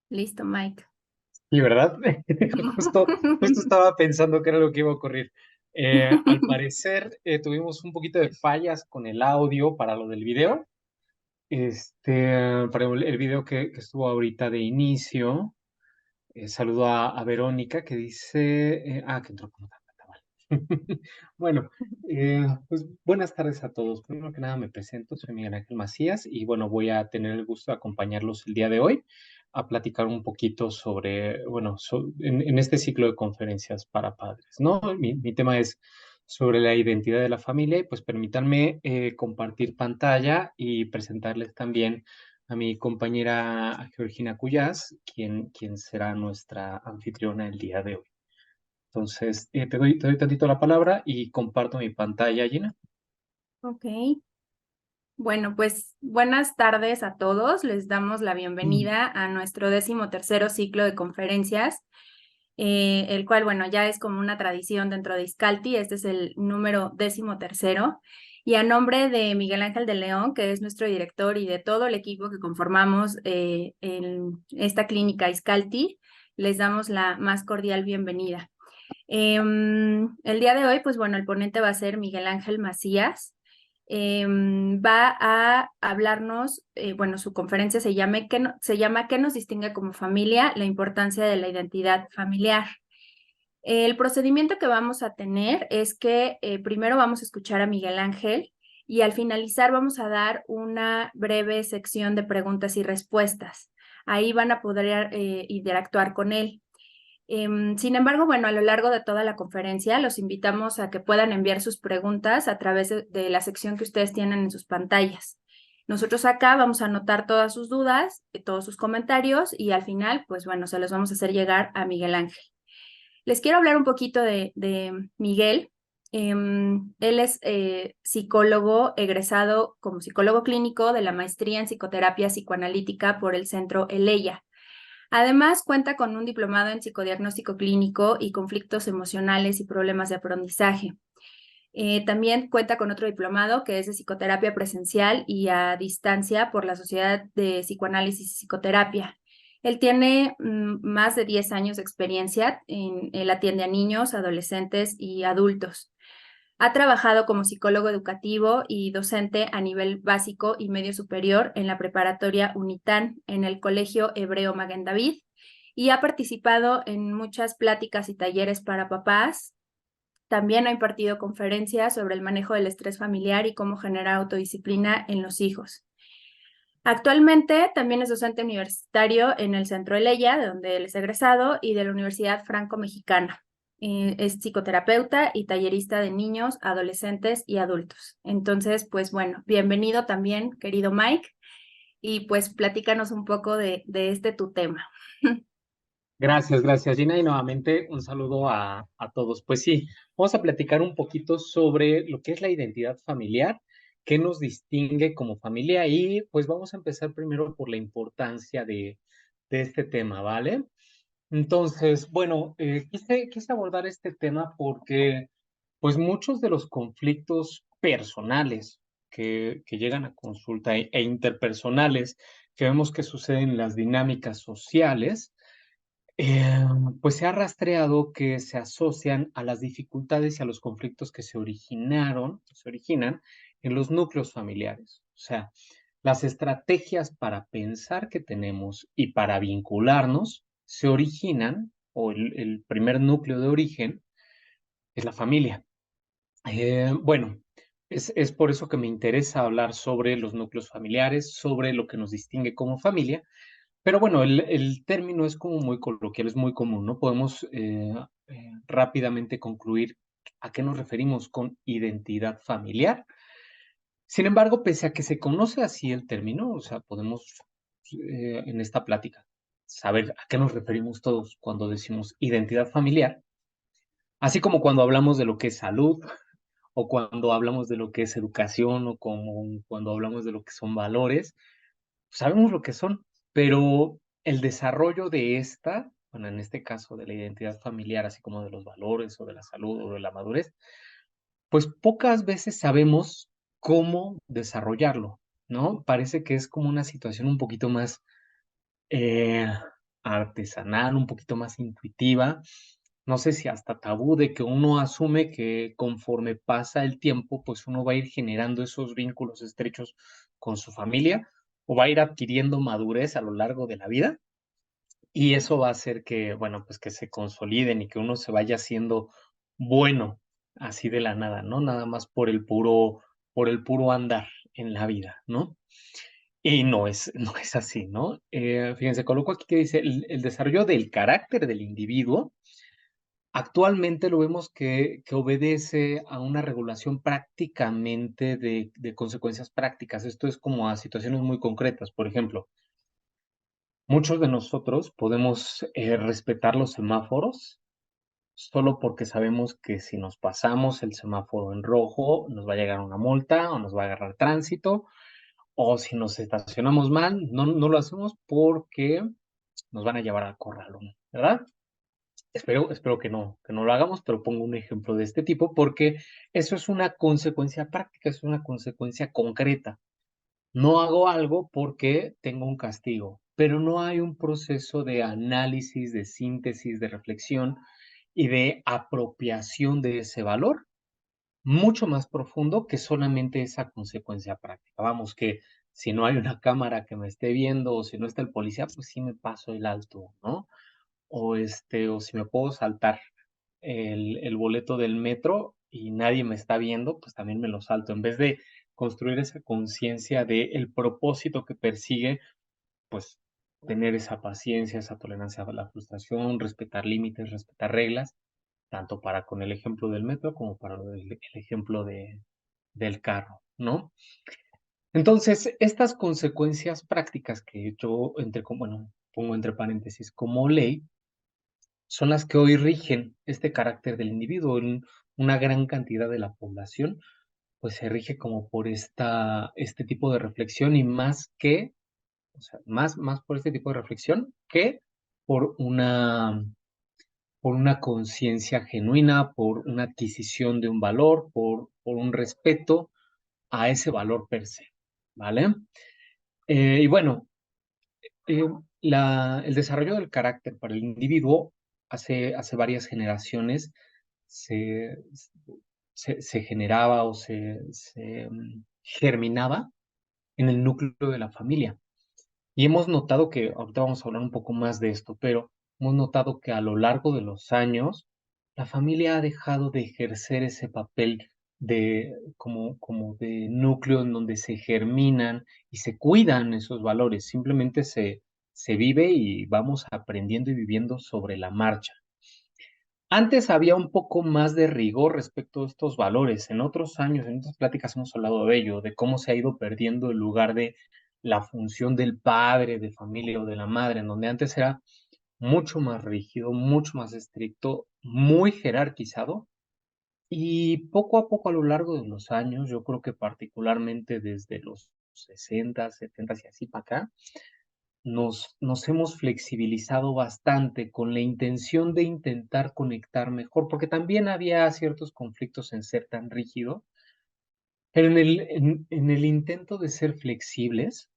Listo, Mike. Sí, ¿verdad? Justo estaba pensando que era lo que iba a ocurrir. Al parecer, tuvimos un poquito de fallas con el audio para lo del video. Para el video que estuvo ahorita de inicio. Saludo a Verónica que dice, que entró con otra plata, vale. Bueno, pues buenas tardes a todos. Primero que nada me presento, soy Miguel Ángel Macías y bueno, voy a tener el gusto de acompañarlos el día de hoy a platicar un poquito sobre, bueno, en este ciclo de conferencias para padres, ¿no? Mi tema es sobre la identidad de la familia y pues permítanme compartir pantalla y presentarles también a mi compañera Georgina Cuyás, quien será nuestra anfitriona el día de hoy. Entonces, te doy tantito la palabra y comparto mi pantalla, Gina. Ok. Bueno, pues buenas tardes a todos. Les damos la Mm. bienvenida a nuestro 13º ciclo de conferencias, el cual, bueno, ya es como una tradición dentro de Iscalti. Este es el número 13º. Y a nombre de Miguel Ángel de León, que es nuestro director, y de todo el equipo que conformamos en esta clínica Iscalti, les damos la más cordial bienvenida. El día de hoy, pues bueno, el ponente va a ser Miguel Ángel Macías. Va a hablarnos, bueno, su conferencia se llama ¿Qué nos distingue como familia? La importancia de la identidad familiar. El procedimiento que vamos a tener es que primero vamos a escuchar a Miguel Ángel y al finalizar vamos a dar una breve sección de preguntas y respuestas. Ahí van a poder interactuar con él. Sin embargo, bueno, a lo largo de toda la conferencia los invitamos a que puedan enviar sus preguntas a través de la sección que ustedes tienen en sus pantallas. Nosotros acá vamos a anotar todas sus dudas, todos sus comentarios y al final, pues bueno, se los vamos a hacer llegar a Miguel Ángel. Les quiero hablar un poquito de Miguel. Él es psicólogo egresado como psicólogo clínico de la maestría en psicoterapia psicoanalítica por el Centro Eleya. Además, cuenta con un diplomado en psicodiagnóstico clínico y conflictos emocionales y problemas de aprendizaje. También cuenta con otro diplomado que es de psicoterapia presencial y a distancia por la Sociedad de Psicoanálisis y Psicoterapia. Él tiene más de 10 años de experiencia. Él atiende a niños, adolescentes y adultos. Ha trabajado como psicólogo educativo y docente a nivel básico y medio superior en la preparatoria UNITAN en el Colegio Hebreo Maguen David y ha participado en muchas pláticas y talleres para papás. También ha impartido conferencias sobre el manejo del estrés familiar y cómo generar autodisciplina en los hijos. Actualmente también es docente universitario en el Centro Eleya, de donde él es egresado, y de la Universidad Franco-Mexicana. Es psicoterapeuta y tallerista de niños, adolescentes y adultos. Entonces, pues bueno, bienvenido también, querido Mike, y pues platícanos un poco de este tu tema. Gracias, Gina, y nuevamente un saludo a todos. Pues sí, vamos a platicar un poquito sobre lo que es la identidad familiar, qué nos distingue como familia y pues vamos a empezar primero por la importancia de este tema, ¿vale? Entonces, bueno, quise abordar este tema porque, pues, muchos de los conflictos personales que llegan a consulta e interpersonales que vemos que suceden en las dinámicas sociales, eh, pues se ha rastreado que se asocian a las dificultades y a los conflictos que se originan en los núcleos familiares. O sea, las estrategias para pensar que tenemos y para vincularnos se originan, o el primer núcleo de origen es la familia. Bueno, es por eso que me interesa hablar sobre los núcleos familiares, sobre lo que nos distingue como familia, pero bueno, el término es como muy coloquial, es muy común, ¿no? Podemos rápidamente concluir a qué nos referimos con identidad familiar. Sin embargo, pese a que se conoce así el término, o sea, podemos en esta plática saber a qué nos referimos todos cuando decimos identidad familiar, así como cuando hablamos de lo que es salud o cuando hablamos de lo que es educación o como cuando hablamos de lo que son valores, sabemos lo que son, pero el desarrollo de esta, bueno, en este caso de la identidad familiar, así como de los valores o de la salud o de la madurez, pues pocas veces sabemos cómo desarrollarlo, ¿no? Parece que es como una situación un poquito más eh, artesanal, un poquito más intuitiva, no sé si hasta tabú de que uno asume que conforme pasa el tiempo, pues uno va a ir generando esos vínculos estrechos con su familia o va a ir adquiriendo madurez a lo largo de la vida y eso va a hacer que, bueno, pues que se consoliden y que uno se vaya haciendo bueno así de la nada, ¿no? Nada más por el puro andar en la vida, ¿no? Y no es así, ¿no? Fíjense, coloco aquí que dice el desarrollo del carácter del individuo. Actualmente lo vemos que obedece a una regulación prácticamente de consecuencias prácticas. Esto es como a situaciones muy concretas. Por ejemplo, muchos de nosotros podemos respetar los semáforos solo porque sabemos que si nos pasamos el semáforo en rojo, nos va a llegar una multa o nos va a agarrar tránsito, o si nos estacionamos mal, no lo hacemos porque nos van a llevar al corralón, ¿verdad? Espero que no lo hagamos, pero pongo un ejemplo de este tipo porque eso es una consecuencia práctica, es una consecuencia concreta. No hago algo porque tengo un castigo, pero no hay un proceso de análisis, de síntesis, de reflexión y de apropiación de ese valor mucho más profundo que solamente esa consecuencia práctica. Vamos, que si no hay una cámara que me esté viendo o si no está el policía, pues sí me paso el alto, ¿no? O si me puedo saltar el boleto del metro y nadie me está viendo, pues también me lo salto. En vez de construir esa conciencia de el propósito que persigue, pues tener esa paciencia, esa tolerancia a la frustración, respetar límites, respetar reglas, tanto para con el ejemplo del metro como para el ejemplo del carro, ¿no? Entonces, estas consecuencias prácticas que yo bueno, pongo entre paréntesis como ley, son las que hoy rigen este carácter del individuo. Una gran cantidad de la población, pues se rige como por este tipo de reflexión y más que, o sea, más por este tipo de reflexión que por por una conciencia genuina, por una adquisición de un valor, por un respeto a ese valor per se, ¿vale? Y bueno, eh, el desarrollo del carácter para el individuo hace varias generaciones se, se generaba o germinaba en el núcleo de la familia. Y hemos notado que, ahorita vamos a hablar un poco más de esto, pero hemos notado que a lo largo de los años, la familia ha dejado de ejercer ese papel como de núcleo en donde se germinan y se cuidan esos valores. Simplemente se vive y vamos aprendiendo y viviendo sobre la marcha. Antes había un poco más de rigor respecto a estos valores. En otros años, en otras pláticas hemos hablado de ello, de cómo se ha ido perdiendo el lugar de la función del padre de familia o de la madre, en donde antes era mucho más rígido, mucho más estricto, muy jerarquizado. Y poco a poco a lo largo de los años, yo creo que particularmente desde los 60, 70 y así para acá, nos hemos flexibilizado bastante con la intención de intentar conectar mejor, porque también había ciertos conflictos en ser tan rígido, pero en el intento de ser flexibles,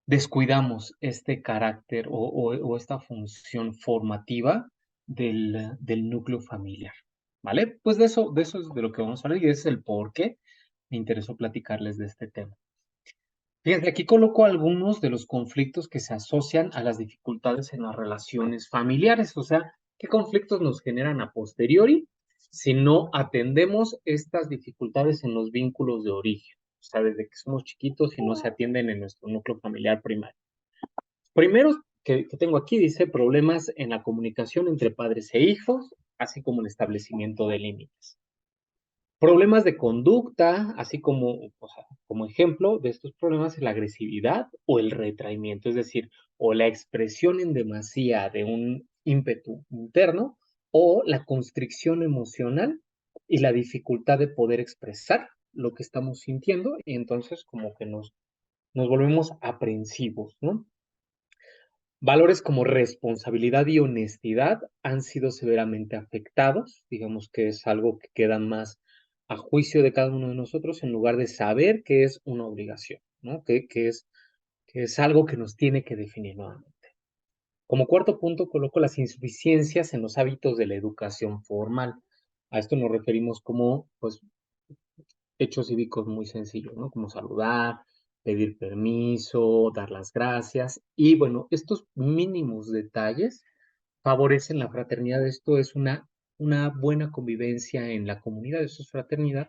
descuidamos este carácter o esta función formativa del núcleo familiar, ¿vale? Pues de eso es de lo que vamos a hablar y ese es el por qué me interesó platicarles de este tema. Fíjense, aquí coloco algunos de los conflictos que se asocian a las dificultades en las relaciones familiares, o sea, qué conflictos nos generan a posteriori si no atendemos estas dificultades en los vínculos de origen, o sea, desde que somos chiquitos y no se atienden en nuestro núcleo familiar primario. Primero que tengo aquí dice problemas en la comunicación entre padres e hijos, así como el establecimiento de límites. Problemas de conducta, así como, o sea, como ejemplo de estos problemas es la agresividad o el retraimiento, es decir, o la expresión en demasía de un ímpetu interno o la constricción emocional y la dificultad de poder expresar lo que estamos sintiendo y entonces como que nos volvemos aprensivos, ¿no? Valores como responsabilidad y honestidad han sido severamente afectados, digamos que es algo que queda más a juicio de cada uno de nosotros en lugar de saber que es una obligación, ¿no? Que que es algo que nos tiene que definir nuevamente. Como cuarto punto, coloco las insuficiencias en los hábitos de la educación formal. A esto nos referimos como, pues, hechos cívicos muy sencillos, ¿no? Como saludar, pedir permiso, dar las gracias. Y bueno, estos mínimos detalles favorecen la fraternidad. Esto es una buena convivencia en la comunidad, eso es fraternidad.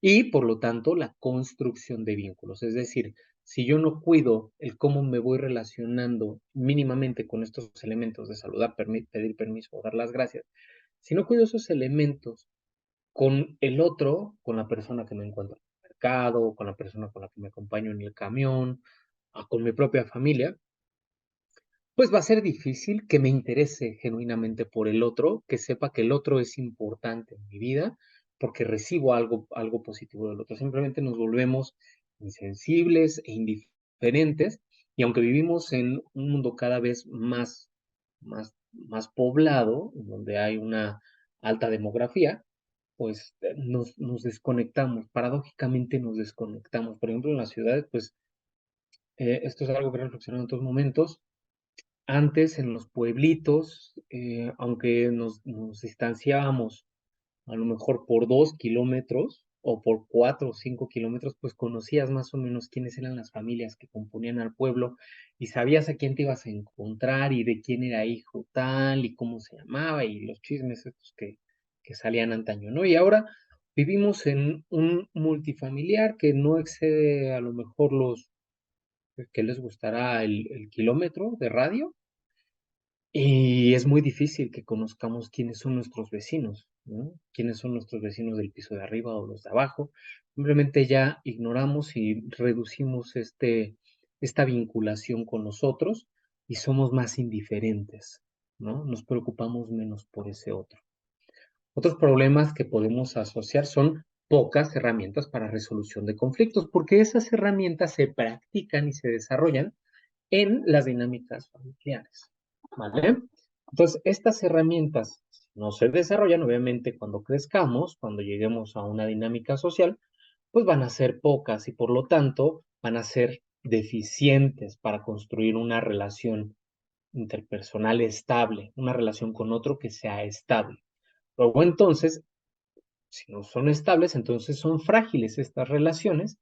Y por lo tanto, la construcción de vínculos. Es decir, si yo no cuido el cómo me voy relacionando mínimamente con estos elementos de saludar, pedir permiso o dar las gracias, si no cuido esos elementos con el otro, con la persona que me encuentro en el mercado, con la persona con la que me acompaño en el camión, o con mi propia familia, pues va a ser difícil que me interese genuinamente por el otro, que sepa que el otro es importante en mi vida, porque recibo algo positivo del otro. Simplemente nos volvemos insensibles e indiferentes, y aunque vivimos en un mundo cada vez más poblado, en donde hay una alta demografía, pues nos desconectamos, paradójicamente nos desconectamos. Por ejemplo, en las ciudades, pues esto es algo que he reflexionado en otros momentos. Antes en los pueblitos, aunque nos distanciábamos a lo mejor por 2 kilómetros o por 4 o 5 kilómetros, pues conocías más o menos quiénes eran las familias que componían al pueblo y sabías a quién te ibas a encontrar y de quién era hijo tal y cómo se llamaba y los chismes estos que salían antaño, ¿no? Y ahora vivimos en un multifamiliar que no excede a lo mejor que les gustará el kilómetro de radio, y es muy difícil que conozcamos quiénes son nuestros vecinos, ¿no? Quiénes son nuestros vecinos del piso de arriba o los de abajo. Simplemente ya ignoramos y reducimos esta vinculación con nosotros y somos más indiferentes, ¿no? Nos preocupamos menos por ese otro. Otros problemas que podemos asociar son pocas herramientas para resolución de conflictos, porque esas herramientas se practican y se desarrollan en las dinámicas familiares, ¿vale? Entonces, estas herramientas no se desarrollan, obviamente, cuando crezcamos, cuando lleguemos a una dinámica social, pues van a ser pocas y por lo tanto van a ser deficientes para construir una relación interpersonal estable, una relación con otro que sea estable. Luego, entonces, si no son estables, entonces son frágiles estas relaciones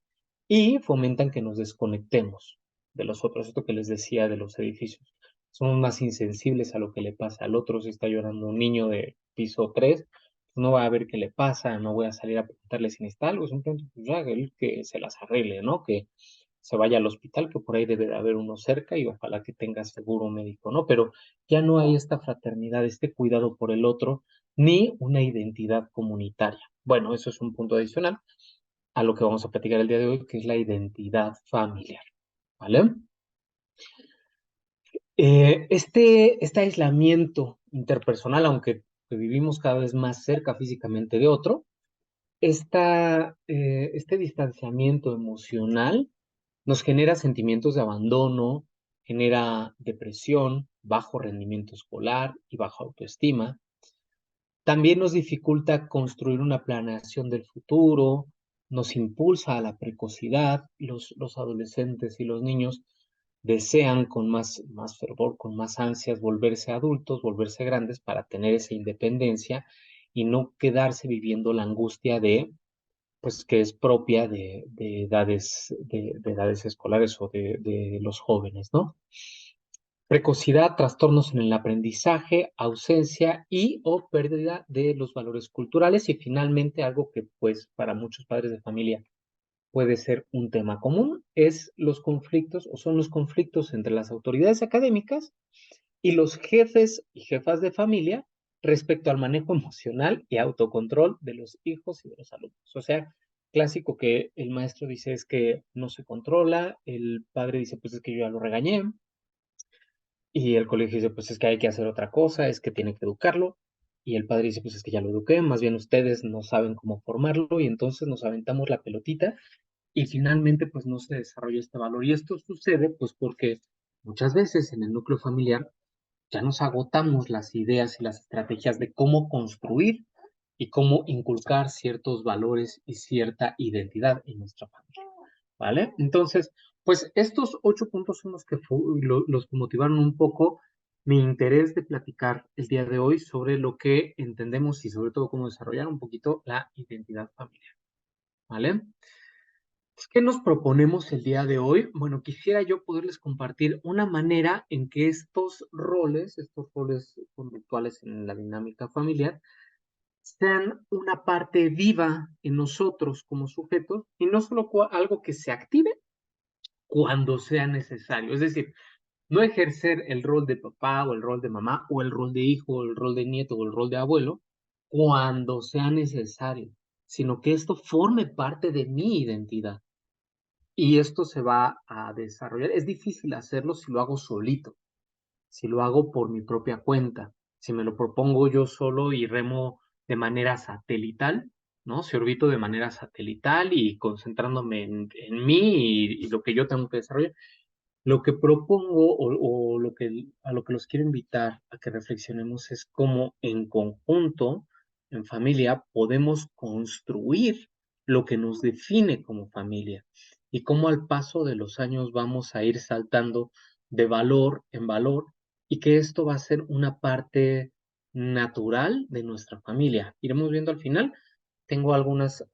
y fomentan que nos desconectemos de los otros. Esto que les decía de los edificios. Somos más insensibles a lo que le pasa al otro. Si está llorando un niño de piso 3, pues no va a ver qué le pasa, no voy a salir a preguntarle si necesita algo, simplemente pues ya él que se las arregle, ¿no? Que se vaya al hospital, que por ahí debe de haber uno cerca y ojalá que tenga seguro médico, ¿no? Pero ya no hay esta fraternidad, este cuidado por el otro, ni una identidad comunitaria. Bueno, eso es un punto adicional a lo que vamos a platicar el día de hoy, que es la identidad familiar, ¿vale? Este aislamiento interpersonal, aunque vivimos cada vez más cerca físicamente de otro, este distanciamiento emocional nos genera sentimientos de abandono, genera depresión, bajo rendimiento escolar y baja autoestima. También nos dificulta construir una planeación del futuro, nos impulsa a la precocidad. Los adolescentes y los niños desean con más fervor, con más ansias volverse adultos, volverse grandes para tener esa independencia y no quedarse viviendo la angustia pues, que es propia de edades escolares o de los jóvenes, ¿no? Precocidad, trastornos en el aprendizaje, ausencia y o pérdida de los valores culturales y finalmente algo que pues para muchos padres de familia puede ser un tema común, es los conflictos o son los conflictos entre las autoridades académicas y los jefes y jefas de familia respecto al manejo emocional y autocontrol de los hijos y de los alumnos. O sea, clásico que el maestro dice es que no se controla, el padre dice pues es que yo ya lo regañé, y el colegio dice, pues es que hay que hacer otra cosa, es que tiene que educarlo. Y el padre dice, pues es que ya lo eduqué, más bien ustedes no saben cómo formarlo y entonces nos aventamos la pelotita y finalmente pues no se desarrolla este valor. Y esto sucede pues porque muchas veces en el núcleo familiar ya nos agotamos las ideas y las estrategias de cómo construir y cómo inculcar ciertos valores y cierta identidad en nuestra familia. ¿vale? Entonces, pues estos 8 puntos son los que, los que motivaron un poco mi interés de platicar el día de hoy sobre lo que entendemos y sobre todo cómo desarrollar un poquito la identidad familiar, ¿vale? ¿Qué nos proponemos el día de hoy? Bueno, quisiera yo poderles compartir una manera en que estos roles conductuales en la dinámica familiar, sean una parte viva en nosotros como sujetos y no solo algo que se active cuando sea necesario. Es decir, no ejercer el rol de papá o el rol de mamá o el rol de hijo o el rol de nieto o el rol de abuelo cuando sea necesario, sino que esto forme parte de mi identidad. Y esto se va a desarrollar. Es difícil hacerlo si lo hago solito, si lo hago por mi propia cuenta, si me lo propongo yo solo y remo de manera satelital, ¿no? Si orbito de manera satelital y concentrándome en mí y lo que yo tengo que desarrollar. Lo que propongo o a lo que los quiero invitar a que reflexionemos es cómo en conjunto, en familia, podemos construir lo que nos define como familia y cómo al paso de los años vamos a ir saltando de valor en valor y que esto va a ser una parte natural de nuestra familia. Iremos viendo al final. Tengo algunas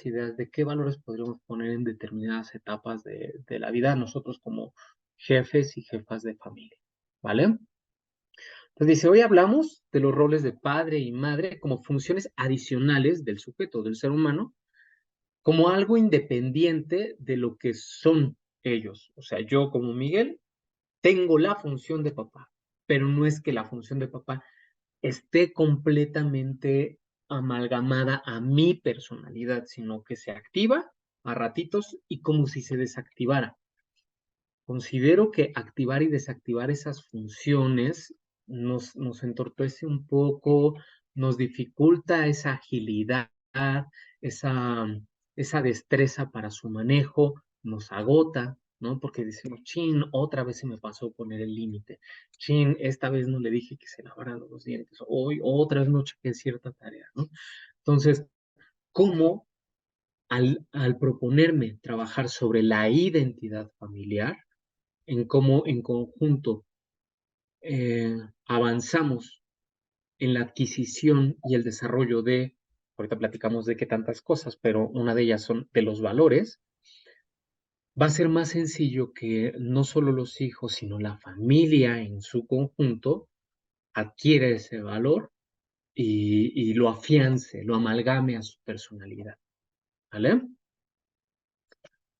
ideas de qué valores podríamos poner en determinadas etapas de la vida nosotros como jefes y jefas de familia, ¿vale? Entonces dice, hoy hablamos de los roles de padre y madre como funciones adicionales del sujeto, del ser humano, como algo independiente de lo que son ellos. O sea, yo como Miguel tengo la función de papá, pero no es que la función de papá esté completamente amalgamada a mi personalidad, sino que se activa a ratitos y como si se desactivara. Considero que activar y desactivar esas funciones nos entorpece un poco, nos dificulta esa agilidad, esa, esa destreza para su manejo, nos agota, ¿no? Porque decimos, chin, otra vez se me pasó poner el límite, chin, esta vez no le dije que se lavaran los dientes, hoy otra vez no chequé cierta tarea, ¿no? Entonces, ¿cómo al proponerme trabajar sobre la identidad familiar, en cómo en conjunto avanzamos en la adquisición y el desarrollo ahorita platicamos de qué tantas cosas, pero una de ellas son de los valores, va a ser más sencillo que no solo los hijos, sino la familia en su conjunto adquiera ese valor y lo afiance, lo amalgame a su personalidad, ¿vale?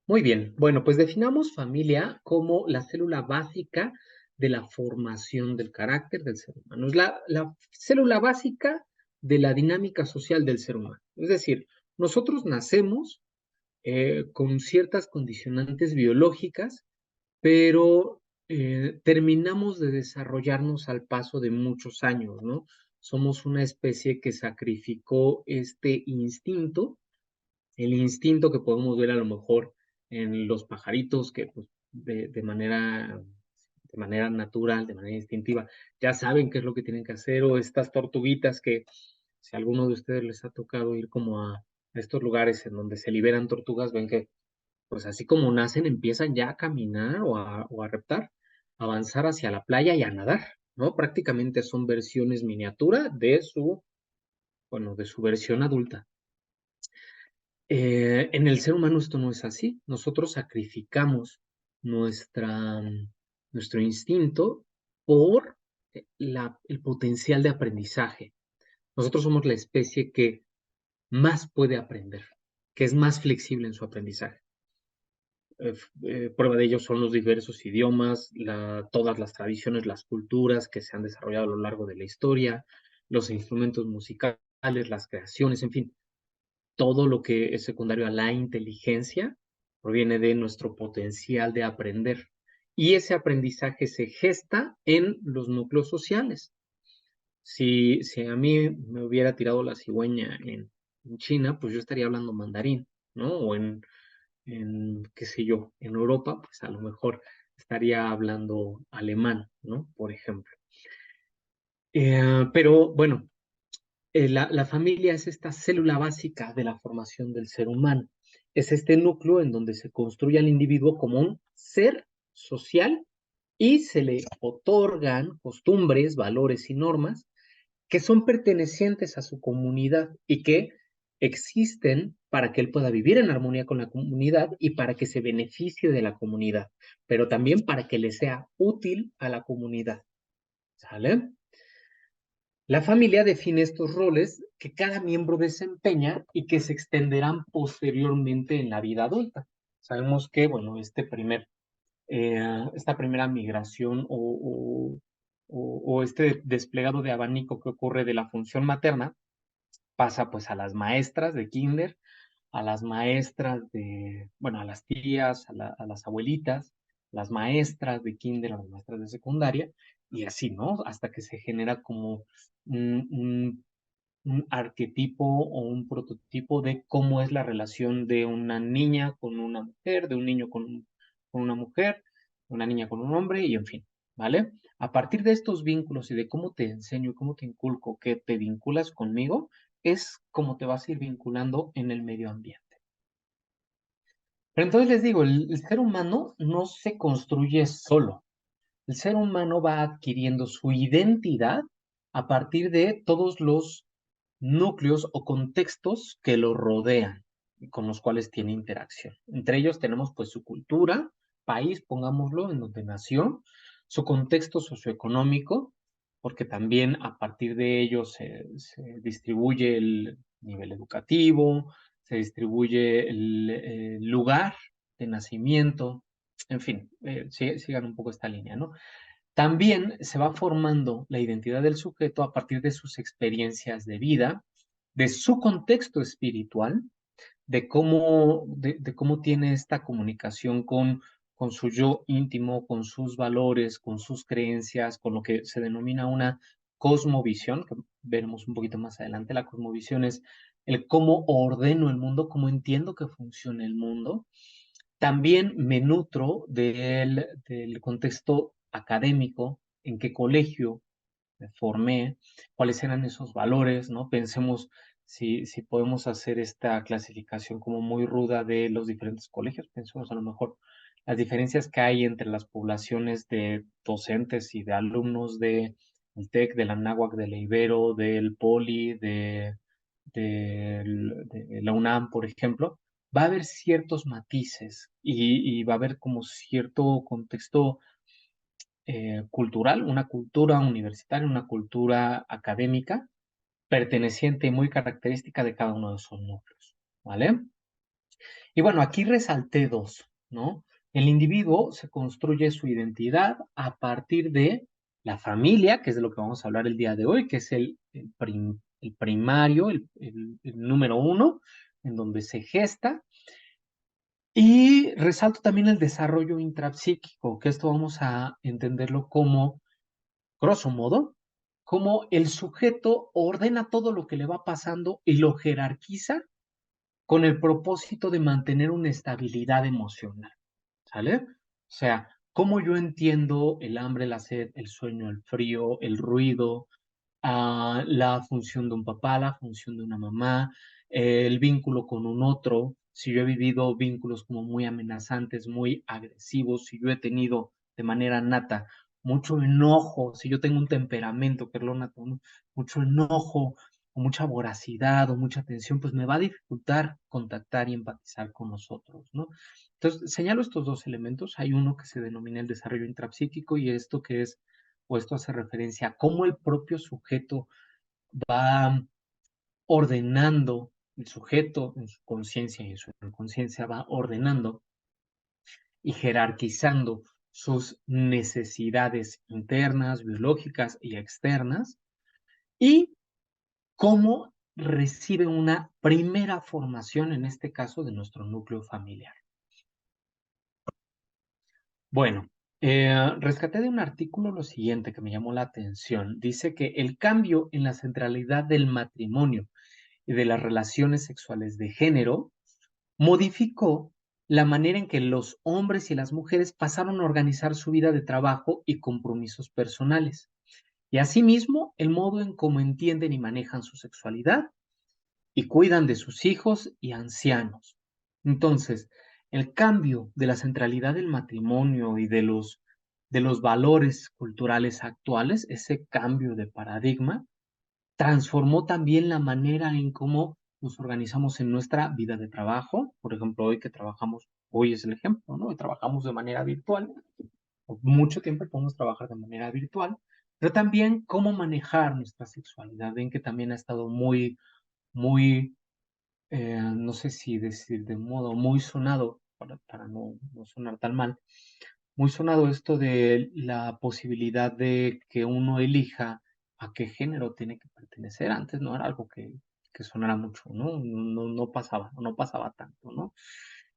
Muy bien, bueno, pues definamos familia como la célula básica de la formación del carácter del ser humano. Es la célula básica de la dinámica social del ser humano. Es decir, nosotros nacemos con ciertas condicionantes biológicas, pero terminamos de desarrollarnos al paso de muchos años, ¿no? Somos una especie que sacrificó este instinto, el instinto que podemos ver a lo mejor en los pajaritos que pues, de manera natural, de manera instintiva, ya saben qué es lo que tienen que hacer, o estas tortuguitas que si a alguno de ustedes les ha tocado ir como a estos lugares en donde se liberan tortugas, ven que pues así como nacen, empiezan ya a caminar o a reptar, avanzar hacia la playa y a nadar, ¿no? Prácticamente son versiones miniatura bueno, de su versión adulta. En el ser humano esto no es así. Nosotros sacrificamos nuestra, nuestro instinto por el potencial de aprendizaje. Nosotros somos la especie que más puede aprender, que es más flexible en su aprendizaje. Prueba de ello son los diversos idiomas, todas las tradiciones, las culturas que se han desarrollado a lo largo de la historia, los instrumentos musicales, las creaciones, en fin, todo lo que es secundario a la inteligencia proviene de nuestro potencial de aprender. Y ese aprendizaje se gesta en los núcleos sociales. Si a mí me hubiera tirado la cigüeña en China, pues yo estaría hablando mandarín, ¿no? O qué sé yo, en Europa, pues a lo mejor estaría hablando alemán, ¿no? Por ejemplo. Pero bueno, la familia es esta célula básica de la formación del ser humano. es este núcleo en donde se construye al individuo como un ser social y se le otorgan costumbres, valores y normas que son pertenecientes a su comunidad y que existen para que él pueda vivir en armonía con la comunidad y para que se beneficie de la comunidad, pero también para que le sea útil a la comunidad. ¿Sale? La familia define estos roles que cada miembro desempeña y que se extenderán posteriormente en la vida adulta. Sabemos que, bueno, esta primera migración o este desplegado de abanico que ocurre de la función materna pasa pues a las maestras de kinder, a las maestras de, bueno, a las tías, a las abuelitas, las maestras de kinder, a las maestras de secundaria, y así, ¿no? Hasta que se genera como un, un, un arquetipo o un prototipo de cómo es la relación de una niña con una mujer, de un niño con una mujer, una niña con un hombre, y en fin, ¿vale? A partir de estos vínculos y de cómo te enseño y cómo te inculco que te vinculas conmigo, es como te vas a ir vinculando en el medio ambiente. Pero entonces les digo, el ser humano no se construye solo. El ser humano va adquiriendo su identidad a partir de todos los núcleos o contextos que lo rodean y con los cuales tiene interacción. Entre ellos tenemos pues su cultura, país, pongámoslo, en donde nació, su contexto socioeconómico, porque también a partir de ello se distribuye el nivel educativo, se distribuye el lugar de nacimiento, en fin, sigan un poco esta línea, ¿no? También se va formando la identidad del sujeto a partir de sus experiencias de vida, de su contexto espiritual, de cómo tiene esta comunicación con su yo íntimo, con sus valores, con sus creencias, con lo que se denomina una cosmovisión, que veremos un poquito más adelante. La cosmovisión es el cómo ordeno el mundo, cómo entiendo que funciona el mundo. También me nutro del contexto académico, en qué colegio me formé, cuáles eran esos valores, ¿no? Pensemos si podemos hacer esta clasificación como muy ruda de los diferentes colegios, pensemos a lo mejor las diferencias que hay entre las poblaciones de docentes y de alumnos de el TEC, de la Anáhuac, de la Ibero, del Poli, de la UNAM, por ejemplo, va a haber ciertos matices y va a haber como cierto contexto cultural, una cultura universitaria, una cultura académica, perteneciente y muy característica de cada uno de esos núcleos, ¿vale? Y bueno, aquí resalté dos, ¿no? El individuo se construye su identidad a partir de la familia, que es de lo que vamos a hablar el día de hoy, que es el primario, el número uno, en donde se gesta. Y resalto también el desarrollo intrapsíquico, que esto vamos a entenderlo como grosso modo, cómo el sujeto ordena todo lo que le va pasando y lo jerarquiza con el propósito de mantener una estabilidad emocional, ¿sale? O sea, cómo yo entiendo el hambre, la sed, el sueño, el frío, el ruido, la función de un papá, la función de una mamá, el vínculo con un otro, si yo he vivido vínculos como muy amenazantes, muy agresivos, si yo he tenido de manera nata mucho enojo, si yo tengo un temperamento que es lo nato, ¿no? Mucho enojo o mucha voracidad o mucha tensión, pues me va a dificultar contactar y empatizar con nosotros, ¿no? Entonces, señalo estos dos elementos. Hay uno que se denomina el desarrollo intrapsíquico y esto que es o esto hace referencia a cómo el propio sujeto va ordenando, el sujeto en su conciencia y en su inconsciencia va ordenando y jerarquizando sus necesidades internas, biológicas y externas, y cómo recibe una primera formación, en este caso, de nuestro núcleo familiar. Bueno, rescaté de un artículo lo siguiente que me llamó la atención. Dice que el cambio en la centralidad del matrimonio y de las relaciones sexuales de género modificó la manera en que los hombres y las mujeres pasaron a organizar su vida de trabajo y compromisos personales. Y asimismo, el modo en cómo entienden y manejan su sexualidad y cuidan de sus hijos y ancianos. Entonces, el cambio de la centralidad del matrimonio y de los valores culturales actuales, ese cambio de paradigma, transformó también la manera en cómo nos organizamos en nuestra vida de trabajo. Por ejemplo, hoy que trabajamos, hoy es el ejemplo, ¿no? Hoy trabajamos de manera virtual, o mucho tiempo podemos trabajar de manera virtual, pero también cómo manejar nuestra sexualidad. Ven que también ha estado muy, no sé si decir de modo muy sonado, para no sonar tan mal, muy sonado esto de la posibilidad de que uno elija a qué género tiene que pertenecer. Antes no era algo que sonara mucho, ¿no? No pasaba tanto, ¿no?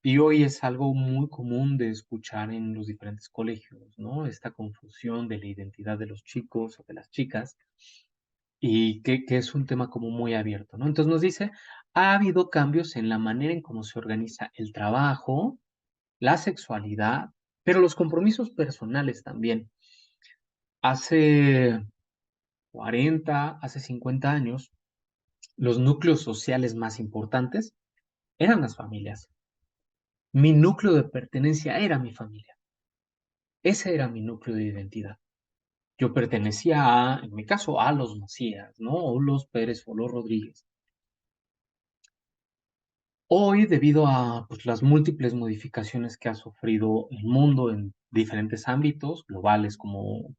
Y hoy es algo muy común de escuchar en los diferentes colegios, ¿no? Esta confusión de la identidad de los chicos o de las chicas y que es un tema como muy abierto, ¿no? Entonces nos dice, ha habido cambios en la manera en cómo se organiza el trabajo, la sexualidad, pero los compromisos personales también. Hace 40, hace 50 años, los núcleos sociales más importantes eran las familias. Mi núcleo de pertenencia era mi familia. Ese era mi núcleo de identidad. Yo pertenecía en mi caso, a los Macías, ¿no? O los Pérez o los Rodríguez. Hoy, debido a pues, las múltiples modificaciones que ha sufrido el mundo en diferentes ámbitos, globales como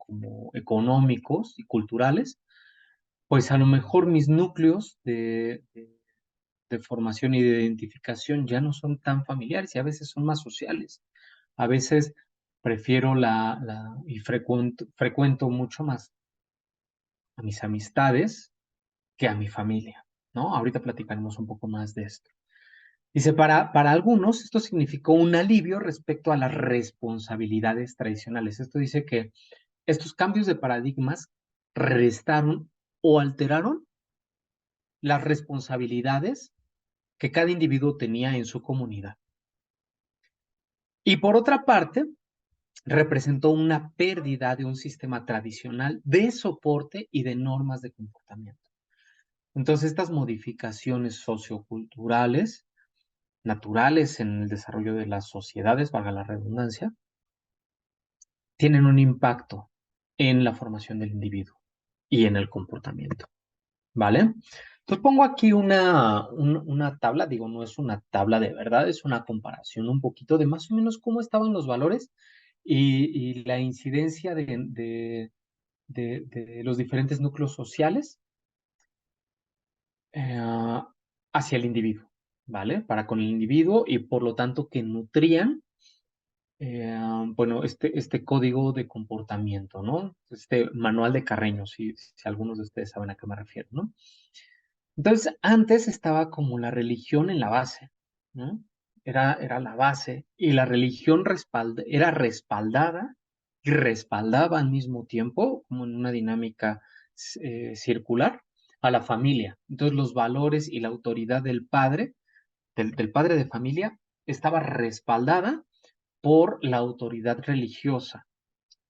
económicos y culturales, pues a lo mejor mis núcleos de formación y de identificación ya no son tan familiares y a veces son más sociales. A veces prefiero y frecuento mucho más a mis amistades que a mi familia, ¿no? Ahorita platicaremos un poco más de esto. Dice, para algunos esto significó un alivio respecto a las responsabilidades tradicionales. Esto dice que estos cambios de paradigmas restaron o alteraron las responsabilidades que cada individuo tenía en su comunidad. Y por otra parte, representó una pérdida de un sistema tradicional de soporte y de normas de comportamiento. Entonces, estas modificaciones socioculturales, naturales en el desarrollo de las sociedades, valga la redundancia, tienen un impacto en la formación del individuo y en el comportamiento, ¿vale? Entonces pongo aquí una tabla, digo, no es una tabla de verdad, es una comparación un poquito de más o menos cómo estaban los valores y la incidencia de los diferentes núcleos sociales eh, hacia el individuo, ¿vale? Para con el individuo y por lo tanto que nutrían, bueno, este código de comportamiento, ¿no? Este manual de Carreño, si algunos de ustedes saben a qué me refiero, ¿no? Entonces, antes estaba como la religión en la base, ¿no? Era la base y la religión era respaldada y respaldaba al mismo tiempo, como en una dinámica circular, a la familia. Entonces, los valores y la autoridad del padre, del padre de familia, estaba respaldada por la autoridad religiosa,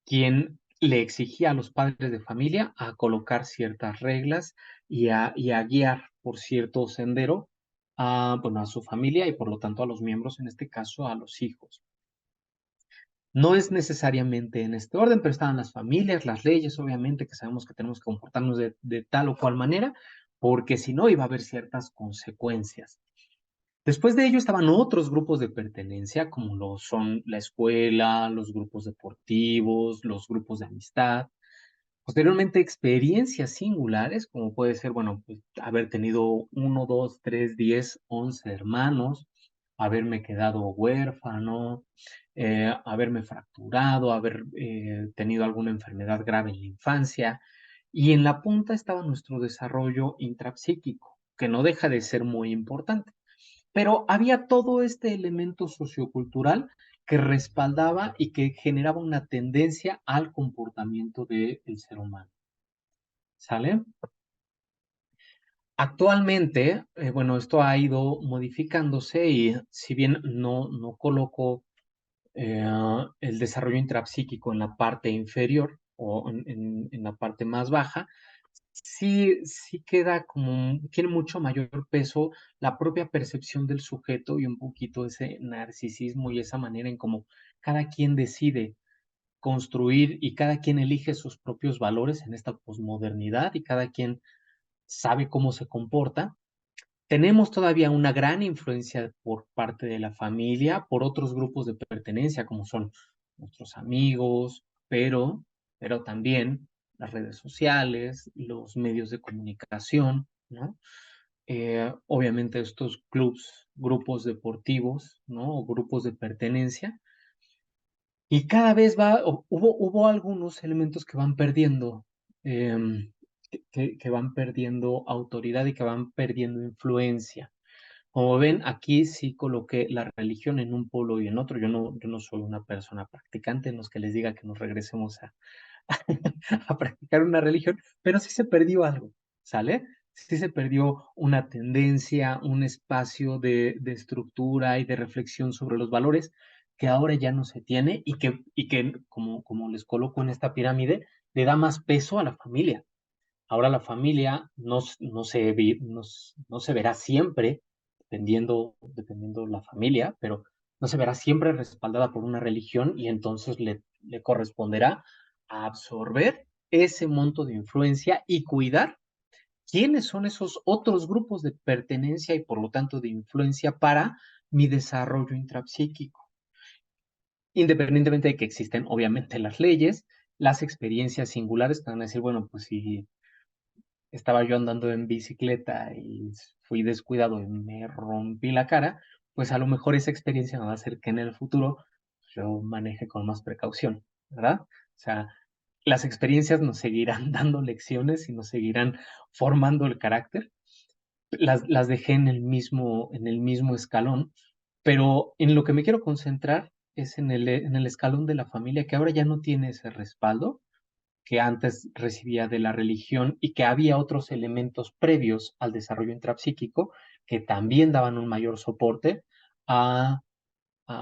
quien le exigía a los padres de familia a colocar ciertas reglas y a guiar por cierto sendero a, bueno, a su familia y por lo tanto a los miembros, en este caso a los hijos. No es necesariamente en este orden, pero estaban las familias, las leyes, obviamente, que sabemos que tenemos que comportarnos de tal o cual manera, porque si no iba a haber ciertas consecuencias. Después de ello estaban otros grupos de pertenencia, como lo son la escuela, los grupos deportivos, los grupos de amistad. Posteriormente, experiencias singulares, como puede ser, bueno, pues, haber tenido uno, dos, tres, 10, 11 hermanos, haberme quedado huérfano, haberme fracturado, haber tenido alguna enfermedad grave en la infancia. Y en la punta estaba nuestro desarrollo intrapsíquico, que no deja de ser muy importante. Pero había todo este elemento sociocultural que respaldaba y que generaba una tendencia al comportamiento del ser humano. ¿Sale? Actualmente, bueno, esto ha ido modificándose y si bien no coloco el desarrollo intrapsíquico en la parte inferior o en la parte más baja, sí queda como, tiene mucho mayor peso la propia percepción del sujeto y un poquito ese narcisismo y esa manera en cómo cada quien decide construir y cada quien elige sus propios valores en esta posmodernidad y cada quien sabe cómo se comporta. Tenemos todavía una gran influencia por parte de la familia, por otros grupos de pertenencia, como son nuestros amigos, pero también las redes sociales, los medios de comunicación, ¿no? Obviamente estos clubs, grupos deportivos, ¿no? O grupos de pertenencia. Y cada vez hubo algunos elementos que van perdiendo, que van perdiendo autoridad y que van perdiendo influencia. Como ven, aquí sí coloqué la religión en un polo y en otro. Yo no soy una persona practicante, no es que les diga que nos regresemos a practicar una religión, pero sí se perdió algo, ¿sale? Sí se perdió una tendencia, un espacio de estructura y de reflexión sobre los valores que ahora ya no se tiene y que como les coloco en esta pirámide, le da más peso a la familia. Ahora la familia no se verá siempre, dependiendo la familia, pero no se verá siempre respaldada por una religión y entonces le corresponderá a absorber ese monto de influencia y cuidar quiénes son esos otros grupos de pertenencia y por lo tanto de influencia para mi desarrollo intrapsíquico. Independientemente de que existen obviamente las leyes, las experiencias singulares que van a decir, bueno, pues si estaba yo andando en bicicleta y fui descuidado y me rompí la cara, pues a lo mejor esa experiencia me va a hacer que en el futuro yo maneje con más precaución, ¿verdad? O sea, las experiencias nos seguirán dando lecciones y nos seguirán formando el carácter. Las dejé en el mismo escalón, pero en lo que me quiero concentrar es en el escalón de la familia, que ahora ya no tiene ese respaldo que antes recibía de la religión y que había otros elementos previos al desarrollo intrapsíquico que también daban un mayor soporte a,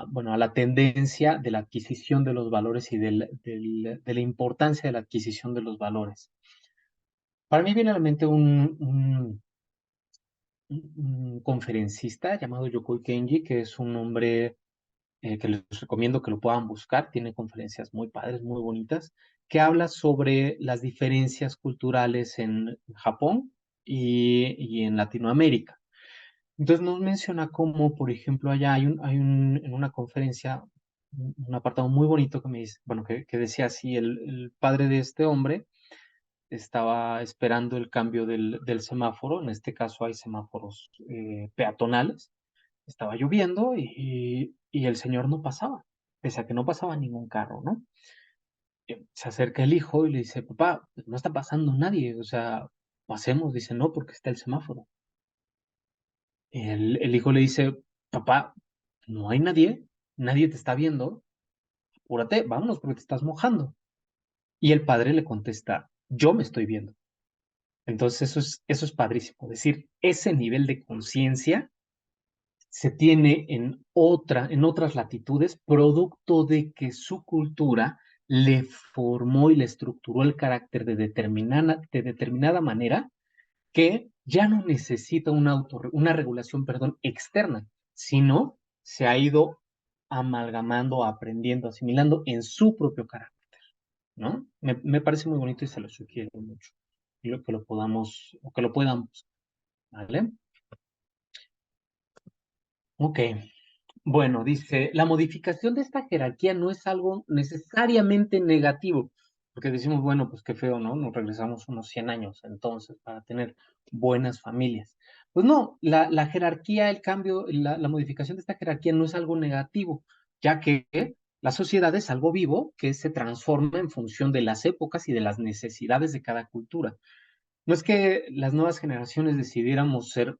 bueno, a la tendencia de la adquisición de los valores y de la importancia de la adquisición de los valores. Para mí viene a la mente un conferencista llamado Yokoi Kenji, que es un hombre que les recomiendo que lo puedan buscar. Tiene conferencias muy padres, muy bonitas, que habla sobre las diferencias culturales en Japón y en Latinoamérica. Entonces nos menciona cómo, por ejemplo, allá en una conferencia un apartado muy bonito que me dice, bueno, que decía así, el padre de este hombre estaba esperando el cambio del semáforo, en este caso hay semáforos peatonales, estaba lloviendo y el señor no pasaba, pese a que no pasaba ningún carro, ¿no? Se acerca el hijo y le dice, papá, pues no está pasando nadie, o sea, pasemos. Dice, no, porque está el semáforo. El hijo le dice, papá, no hay nadie, nadie te está viendo, apúrate, vámonos porque te estás mojando. Y el padre le contesta, yo me estoy viendo. Entonces eso es padrísimo, es decir, ese nivel de conciencia se tiene en otras latitudes, producto de que su cultura le formó y le estructuró el carácter de determinada manera que ya no necesita una regulación, perdón, externa, sino se ha ido amalgamando, aprendiendo, asimilando en su propio carácter, ¿no? Me parece muy bonito y se lo sugiero mucho. Que lo podamos, o que lo podamos, ¿vale? Ok. Bueno, dice, la modificación de esta jerarquía no es algo necesariamente negativo, porque decimos, bueno, pues qué feo, ¿no? Nos regresamos unos 100 años entonces para tener buenas familias. Pues no, la jerarquía, el cambio, la modificación de esta jerarquía no es algo negativo, ya que la sociedad es algo vivo que se transforma en función de las épocas y de las necesidades de cada cultura. No es que las nuevas generaciones decidiéramos ser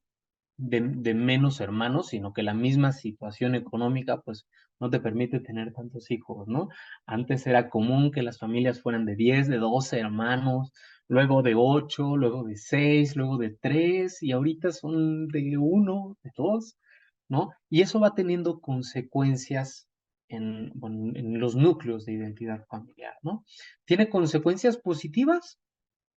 de menos hermanos, sino que la misma situación económica pues no te permite tener tantos hijos, ¿no? Antes era común que las familias fueran de 10 de 12 hermanos, luego de 8 luego de 6 luego de 3 y ahorita son de uno, de 2, ¿no? Y eso va teniendo consecuencias bueno, en los núcleos de identidad familiar, ¿no? ¿Tiene consecuencias positivas?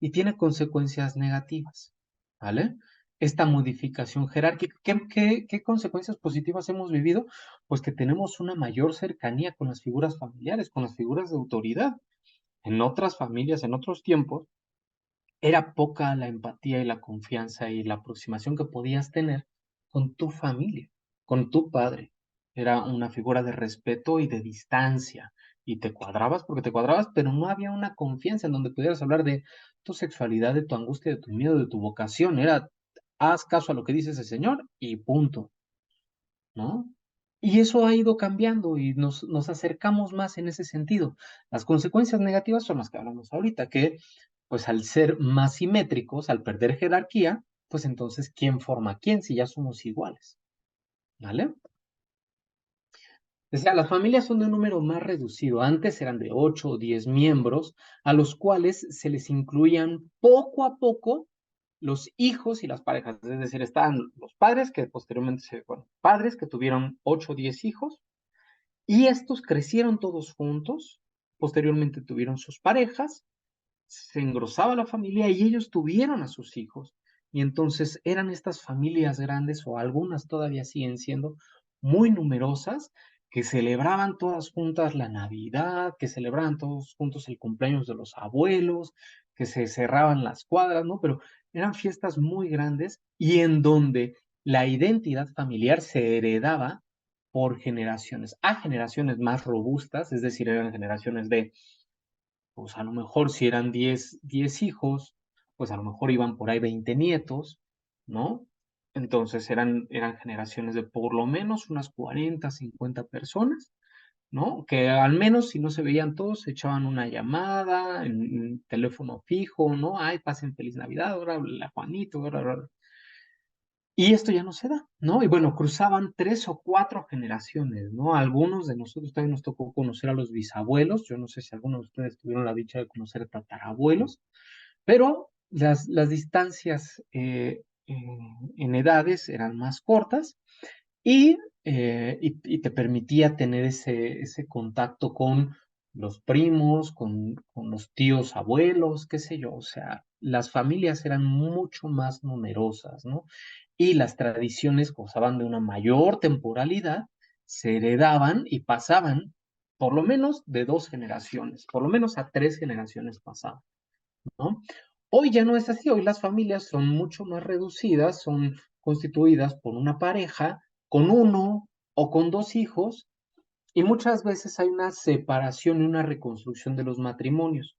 y tiene consecuencias negativas, ¿vale? Esta modificación jerárquica, ¿qué consecuencias positivas hemos vivido? Pues que tenemos una mayor cercanía con las figuras familiares, con las figuras de autoridad. En otras familias, en otros tiempos, era poca la empatía y la confianza y la aproximación que podías tener con tu familia, con tu padre. Era una figura de respeto y de distancia. Y te cuadrabas porque te cuadrabas, pero no había una confianza en donde pudieras hablar de tu sexualidad, de tu angustia, de tu miedo, de tu vocación. Era, haz caso a lo que dice ese señor y punto, ¿no? Y eso ha ido cambiando y nos acercamos más en ese sentido. Las consecuencias negativas son las que hablamos ahorita, que pues al ser más simétricos, al perder jerarquía, pues entonces, ¿quién forma a quién si ya somos iguales? ¿Vale? Decía, las familias son de un número más reducido. Antes eran de 8 o 10 miembros, a los cuales se les incluían poco a poco los hijos y las parejas. Es decir, estaban los padres que posteriormente bueno, padres que tuvieron 8 o 10 hijos, y estos crecieron todos juntos, posteriormente tuvieron sus parejas, se engrosaba la familia y ellos tuvieron a sus hijos. Y entonces eran estas familias grandes, o algunas todavía siguen siendo muy numerosas, que celebraban todas juntas la Navidad, que celebraban todos juntos el cumpleaños de los abuelos, que se cerraban las cuadras, ¿no? Pero eran fiestas muy grandes y en donde la identidad familiar se heredaba por generaciones, a generaciones más robustas, es decir, eran generaciones de, pues a lo mejor si eran 10 hijos, pues a lo mejor iban por ahí 20 nietos, ¿no? Entonces eran generaciones de por lo menos unas 40, 50 personas, ¿no? Que al menos si no se veían todos, se echaban una llamada en teléfono fijo, ¿no? Ay, pasen feliz Navidad, ahora la Juanito, ahora. Y esto ya no se da, ¿no? Y bueno, cruzaban 3 o 4 generaciones, ¿no? Algunos de nosotros también nos tocó conocer a los bisabuelos. Yo no sé si algunos de ustedes tuvieron la dicha de conocer tatarabuelos, pero las distancias en edades eran más cortas y te permitía tener ese contacto con los primos, con los tíos abuelos, qué sé yo. O sea, las familias eran mucho más numerosas, ¿no? Y las tradiciones gozaban de una mayor temporalidad, se heredaban y pasaban por lo menos de 2 generaciones, por lo menos a 3 generaciones pasaban, ¿no? Hoy ya no es así, hoy las familias son mucho más reducidas, son constituidas por una pareja con uno o con 2 hijos, y muchas veces hay una separación y una reconstrucción de los matrimonios.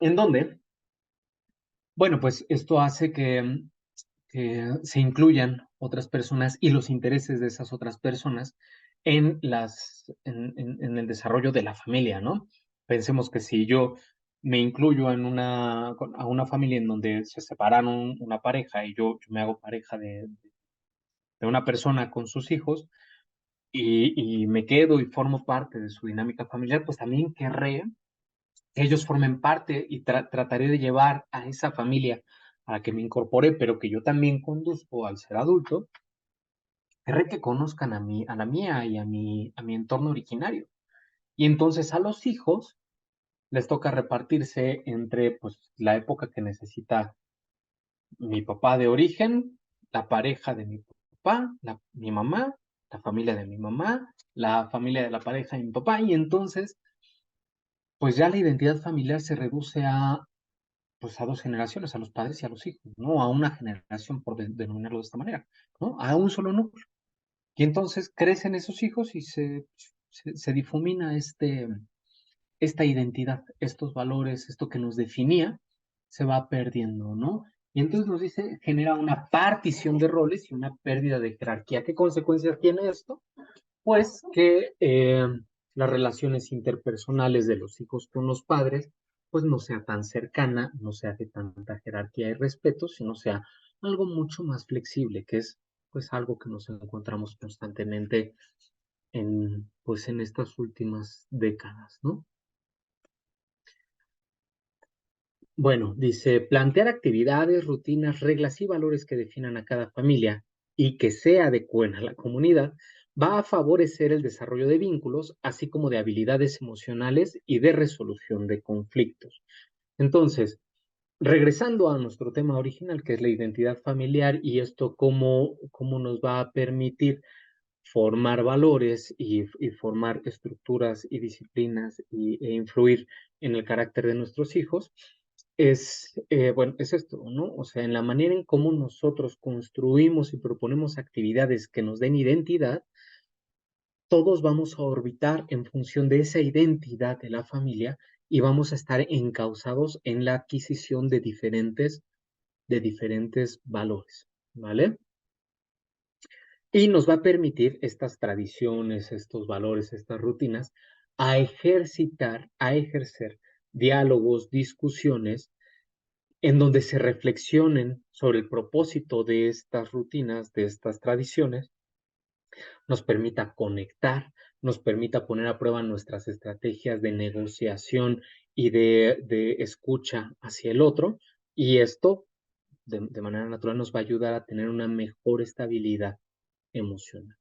¿En dónde? Bueno, pues esto hace que se incluyan otras personas y los intereses de esas otras personas en el desarrollo de la familia, ¿no? Pensemos que si yo me incluyo a una familia en donde se separaron una pareja y yo me hago pareja de una persona con sus hijos y me quedo y formo parte de su dinámica familiar, pues también querré que ellos formen parte y trataré de llevar a esa familia a la que me incorporé, pero que yo también conduzco al ser adulto, querré que conozcan a la mía y a mi entorno originario. Y entonces a los hijos les toca repartirse entre pues, la época que necesita mi papá de origen, la pareja de mi papá, mi mamá, la familia de mi mamá, la familia de la pareja de mi papá, y entonces pues ya la identidad familiar se reduce pues a 2 generaciones, a los padres y a los hijos, ¿no? A una generación, por denominarlo de esta manera, ¿no? A un solo núcleo. Y entonces crecen esos hijos y se difumina esta identidad, estos valores, esto que nos definía, se va perdiendo, ¿no? Y entonces nos dice, genera una partición de roles y una pérdida de jerarquía. ¿Qué consecuencias tiene esto? Pues que las relaciones interpersonales de los hijos con los padres, pues no sea tan cercana, no sea de tanta jerarquía y respeto, sino sea algo mucho más flexible, que es pues algo que nos encontramos constantemente pues en estas últimas décadas, ¿no? Bueno, dice, plantear actividades, rutinas, reglas y valores que definan a cada familia y que se adecúen a la comunidad va a favorecer el desarrollo de vínculos, así como de habilidades emocionales y de resolución de conflictos. Entonces, regresando a nuestro tema original, que es la identidad familiar y esto cómo nos va a permitir formar valores y formar estructuras y disciplinas e influir en el carácter de nuestros hijos, bueno, es esto, ¿no? O sea, en la manera en cómo nosotros construimos y proponemos actividades que nos den identidad, todos vamos a orbitar en función de esa identidad de la familia y vamos a estar encausados en la adquisición de diferentes valores, ¿vale? Y nos va a permitir estas tradiciones, estos valores, estas rutinas, a ejercer diálogos, discusiones, en donde se reflexionen sobre el propósito de estas rutinas, de estas tradiciones, nos permita conectar, nos permita poner a prueba nuestras estrategias de negociación y de escucha hacia el otro, y esto de manera natural nos va a ayudar a tener una mejor estabilidad emocional.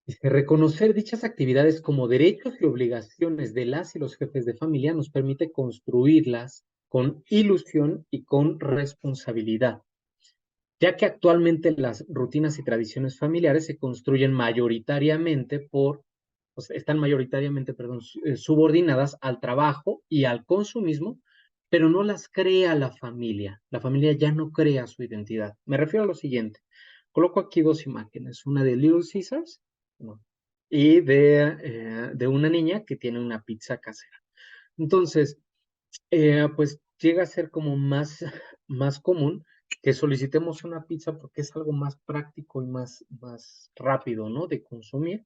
Dice, reconocer dichas actividades como derechos y obligaciones de las y los jefes de familia nos permite construirlas con ilusión y con responsabilidad, ya que actualmente las rutinas y tradiciones familiares se construyen mayoritariamente o sea, están mayoritariamente, perdón, subordinadas al trabajo y al consumismo, pero no las crea la familia. La familia ya no crea su identidad. Me refiero a lo siguiente. Coloco aquí dos imágenes, una de Little Caesars, ¿no? Y de una niña que tiene una pizza casera. Entonces, pues llega a ser como más común que solicitemos una pizza porque es algo más práctico y más rápido, ¿no? De consumir,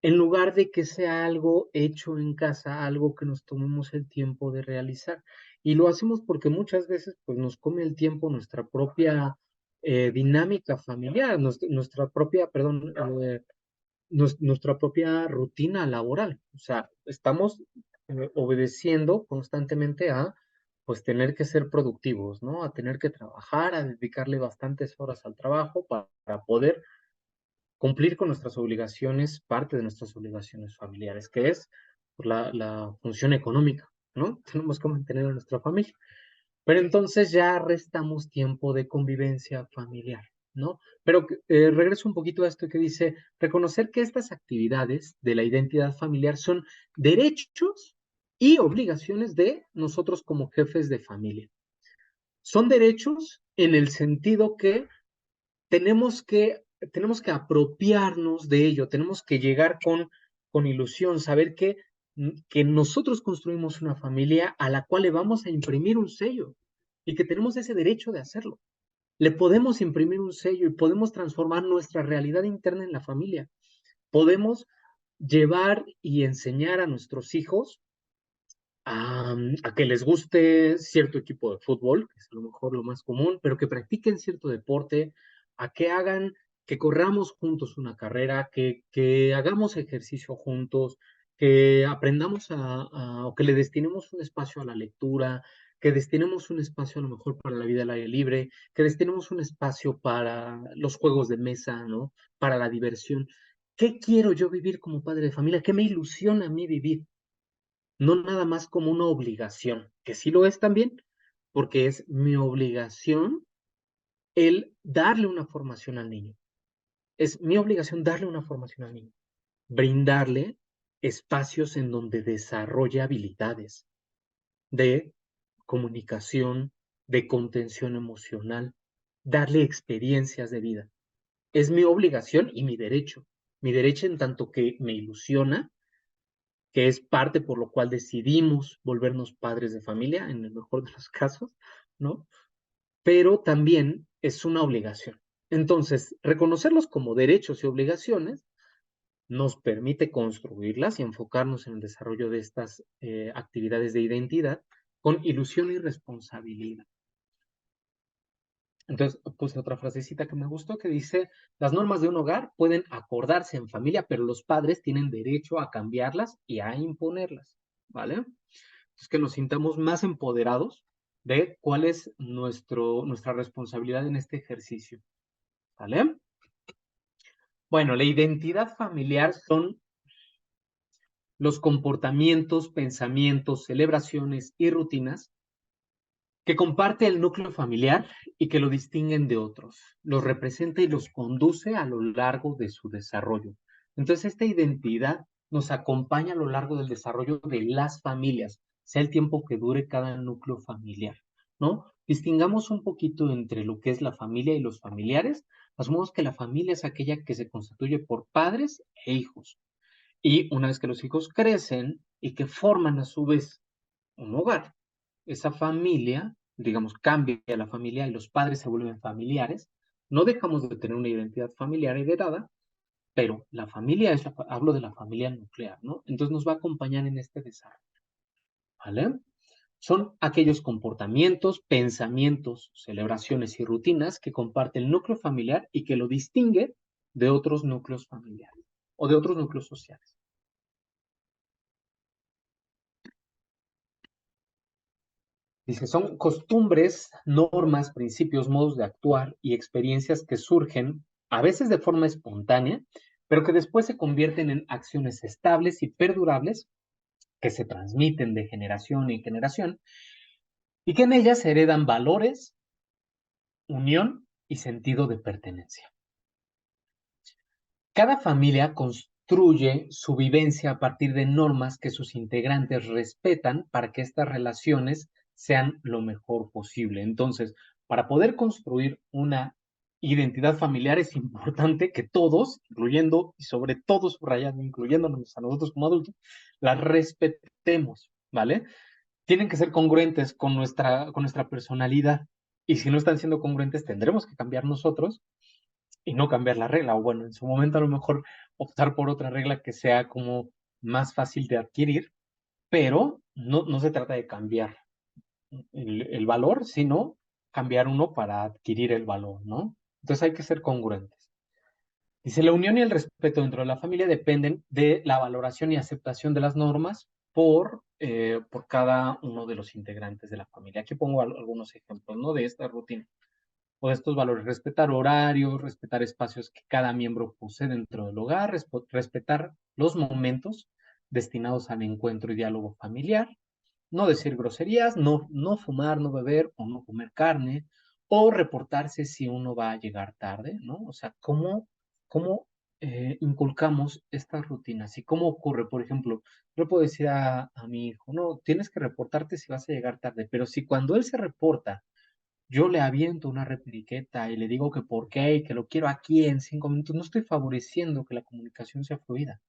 en lugar de que sea algo hecho en casa, algo que nos tomemos el tiempo de realizar. Y lo hacemos porque muchas veces pues, nos come el tiempo nuestra propia dinámica familiar, nuestra propia, perdón, nuestra propia rutina laboral. O sea, estamos obedeciendo constantemente a, pues, tener que ser productivos, ¿no? A tener que trabajar, a dedicarle bastantes horas al trabajo para poder cumplir con nuestras obligaciones, parte de nuestras obligaciones familiares, que es pues, la función económica, ¿no? Tenemos que mantener a nuestra familia. Pero entonces ya restamos tiempo de convivencia familiar, ¿no? Pero regreso un poquito a esto que dice, reconocer que estas actividades de la identidad familiar son derechos y obligaciones de nosotros como jefes de familia. Son derechos en el sentido que tenemos que, tenemos que apropiarnos de ello, tenemos que llegar con ilusión, saber que nosotros construimos una familia a la cual le vamos a imprimir un sello y que tenemos ese derecho de hacerlo. Le podemos imprimir un sello y podemos transformar nuestra realidad interna en la familia. Podemos llevar y enseñar a nuestros hijos a que les guste cierto equipo de fútbol, que es a lo mejor lo más común, pero que practiquen cierto deporte, a que hagan, que corramos juntos una carrera, que hagamos ejercicio juntos, que aprendamos o que le destinemos un espacio a la lectura, que destinemos un espacio a lo mejor para la vida al aire libre, que destinemos un espacio para los juegos de mesa, ¿no? Para la diversión. ¿Qué quiero yo vivir como padre de familia? ¿Qué me ilusiona a mí vivir? No nada más como una obligación, que sí lo es también, porque es mi obligación el darle una formación al niño. Es mi obligación darle una formación al niño, brindarle espacios en donde desarrolle habilidades de comunicación, de contención emocional, darle experiencias de vida. Es mi obligación y mi derecho en tanto que me ilusiona, que es parte por lo cual decidimos volvernos padres de familia, en el mejor de los casos, ¿no? Pero también es una obligación. Entonces, reconocerlos como derechos y obligaciones nos permite construirlas y enfocarnos en el desarrollo de estas actividades de identidad con ilusión y responsabilidad. Entonces, puse otra frasecita que me gustó que dice, las normas de un hogar pueden acordarse en familia, pero los padres tienen derecho a cambiarlas y a imponerlas, ¿vale? Entonces, que nos sintamos más empoderados de cuál es nuestra responsabilidad en este ejercicio, ¿vale? Bueno, la identidad familiar son los comportamientos, pensamientos, celebraciones y rutinas que comparte el núcleo familiar y que lo distinguen de otros, los representa y los conduce a lo largo de su desarrollo. Entonces, esta identidad nos acompaña a lo largo del desarrollo de las familias, sea el tiempo que dure cada núcleo familiar, ¿no? Distingamos un poquito entre lo que es la familia y los familiares. Asumimos que la familia es aquella que se constituye por padres e hijos. Y una vez que los hijos crecen y que forman a su vez un hogar, esa familia, digamos, cambia la familia y los padres se vuelven familiares, no dejamos de tener una identidad familiar heredada, pero la familia es, hablo de la familia nuclear, ¿no? Entonces nos va a acompañar en este desarrollo, ¿vale? Son aquellos comportamientos, pensamientos, celebraciones y rutinas que comparte el núcleo familiar y que lo distingue de otros núcleos familiares o de otros núcleos sociales. Dice, son costumbres, normas, principios, modos de actuar y experiencias que surgen a veces de forma espontánea, pero que después se convierten en acciones estables y perdurables que se transmiten de generación en generación y que en ellas se heredan valores, unión y sentido de pertenencia. Cada familia construye su vivencia a partir de normas que sus integrantes respetan para que estas relaciones sean lo mejor posible. Entonces, para poder construir una identidad familiar es importante que todos, incluyendo y sobre todo subrayando, incluyéndonos a nosotros como adultos, las respetemos, ¿vale? Tienen que ser congruentes con nuestra personalidad. Y si no están siendo congruentes, tendremos que cambiar nosotros y no cambiar la regla, o bueno, en su momento a lo mejor optar por otra regla que sea como más fácil de adquirir, pero no se trata de cambiar el valor, sino cambiar uno para adquirir el valor, ¿no? Entonces hay que ser congruentes. Dice, la unión y el respeto dentro de la familia dependen de la valoración y aceptación de las normas por cada uno de los integrantes de la familia. Aquí pongo algunos ejemplos, ¿no? De esta rutina o de estos valores, respetar horarios, respetar espacios que cada miembro posee dentro del hogar, respetar los momentos destinados al encuentro y diálogo familiar, no decir groserías, no fumar, no beber o no comer carne, o reportarse si uno va a llegar tarde, ¿no? O sea, cómo inculcamos estas rutinas y cómo ocurre, por ejemplo, yo puedo decir a mi hijo, no, tienes que reportarte si vas a llegar tarde, pero si cuando él se reporta yo le aviento una repliqueta y le digo que por qué y que lo quiero aquí en 5 minutos, no estoy favoreciendo que la comunicación sea fluida.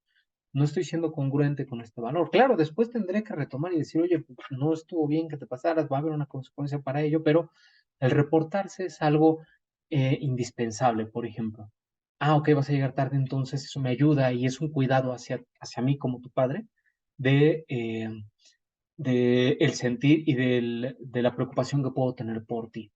No estoy siendo congruente con este valor. Claro, después tendré que retomar y decir, oye, pues, no estuvo bien que te pasaras, va a haber una consecuencia para ello, pero el reportarse es algo indispensable, por ejemplo. Ah, ok, vas a llegar tarde, entonces eso me ayuda y es un cuidado hacia mí como tu padre de el sentir y de la preocupación que puedo tener por ti.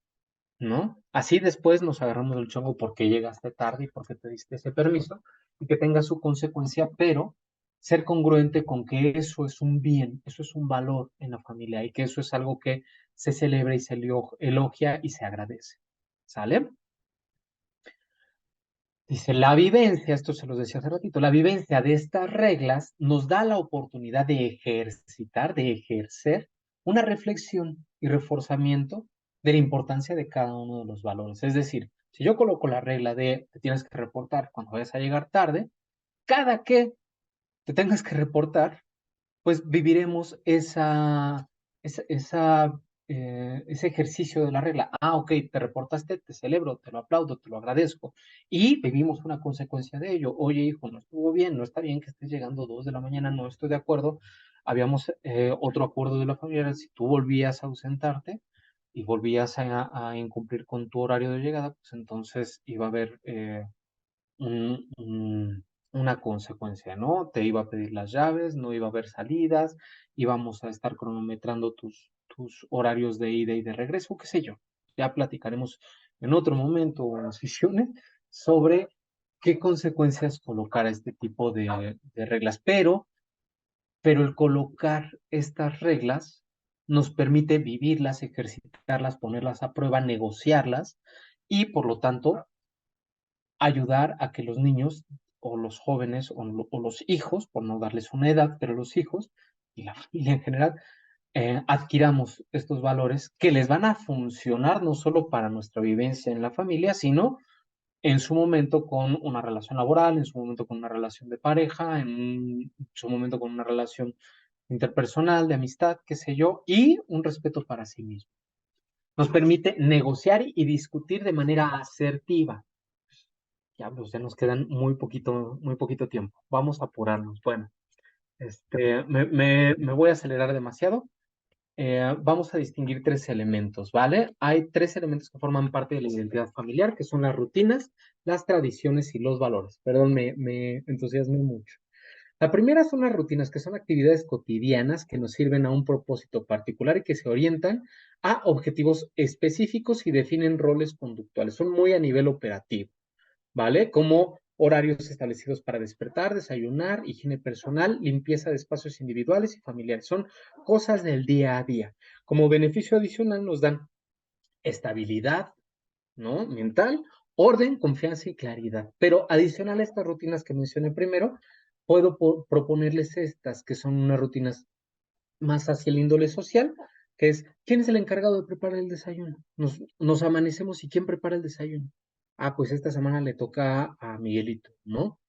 ¿No? Así después nos agarramos el chongo porque llegaste tarde y porque te diste ese permiso y que tenga su consecuencia, pero ser congruente con que eso es un bien, eso es un valor en la familia y que eso es algo que se celebra y se elogia y se agradece. ¿Sale? Dice, la vivencia, esto se los decía hace ratito, la vivencia de estas reglas nos da la oportunidad de ejercitar, de ejercer una reflexión y reforzamiento de la importancia de cada uno de los valores. Es decir, si yo coloco la regla de te tienes que reportar cuando vayas a llegar tarde, cada que te tengas que reportar, pues viviremos ese ejercicio de la regla. Ah, ok, te reportaste, te celebro, te lo aplaudo, te lo agradezco. Y vivimos una consecuencia de ello. Oye, hijo, no estuvo bien, no está bien que estés llegando 2 de la mañana, no estoy de acuerdo. Habíamos otro acuerdo de la familia, si tú volvías a ausentarte y volvías a incumplir con tu horario de llegada, pues entonces iba a haber un- un- una consecuencia, ¿no? Te iba a pedir las llaves, no iba a haber salidas, íbamos a estar cronometrando tus horarios de ida y de regreso, qué sé yo. Ya platicaremos en otro momento o en sesiones sobre qué consecuencias colocar a este tipo de reglas. Pero el colocar estas reglas nos permite vivirlas, ejercitarlas, ponerlas a prueba, negociarlas y por lo tanto ayudar a que los niños o los jóvenes o los hijos, por no darles una edad, pero los hijos y la familia en general, adquiramos estos valores que les van a funcionar no solo para nuestra vivencia en la familia, sino en su momento con una relación laboral, en su momento con una relación de pareja, en su momento con una relación interpersonal, de amistad, qué sé yo, y un respeto para sí mismo. Nos permite negociar y discutir de manera asertiva. Diablos, ya nos quedan muy poquito tiempo. Vamos a apurarnos. Bueno, me voy a acelerar demasiado. Vamos a distinguir tres elementos, ¿vale? Hay tres elementos que forman parte de la identidad familiar, que son las rutinas, las tradiciones y los valores. Perdón, me entusiasmé mucho. La primera son las rutinas, que son actividades cotidianas que nos sirven a un propósito particular y que se orientan a objetivos específicos y definen roles conductuales. Son muy a nivel operativo, ¿vale? Como horarios establecidos para despertar, desayunar, higiene personal, limpieza de espacios individuales y familiares. Son cosas del día a día. Como beneficio adicional nos dan estabilidad, ¿no? Mental, orden, confianza y claridad. Pero adicional a estas rutinas que mencioné primero, puedo proponerles estas, que son unas rutinas más hacia el índole social, que es, ¿quién es el encargado de preparar el desayuno? Nos amanecemos y ¿quién prepara el desayuno? Ah, pues esta semana le toca a Miguelito, ¿no?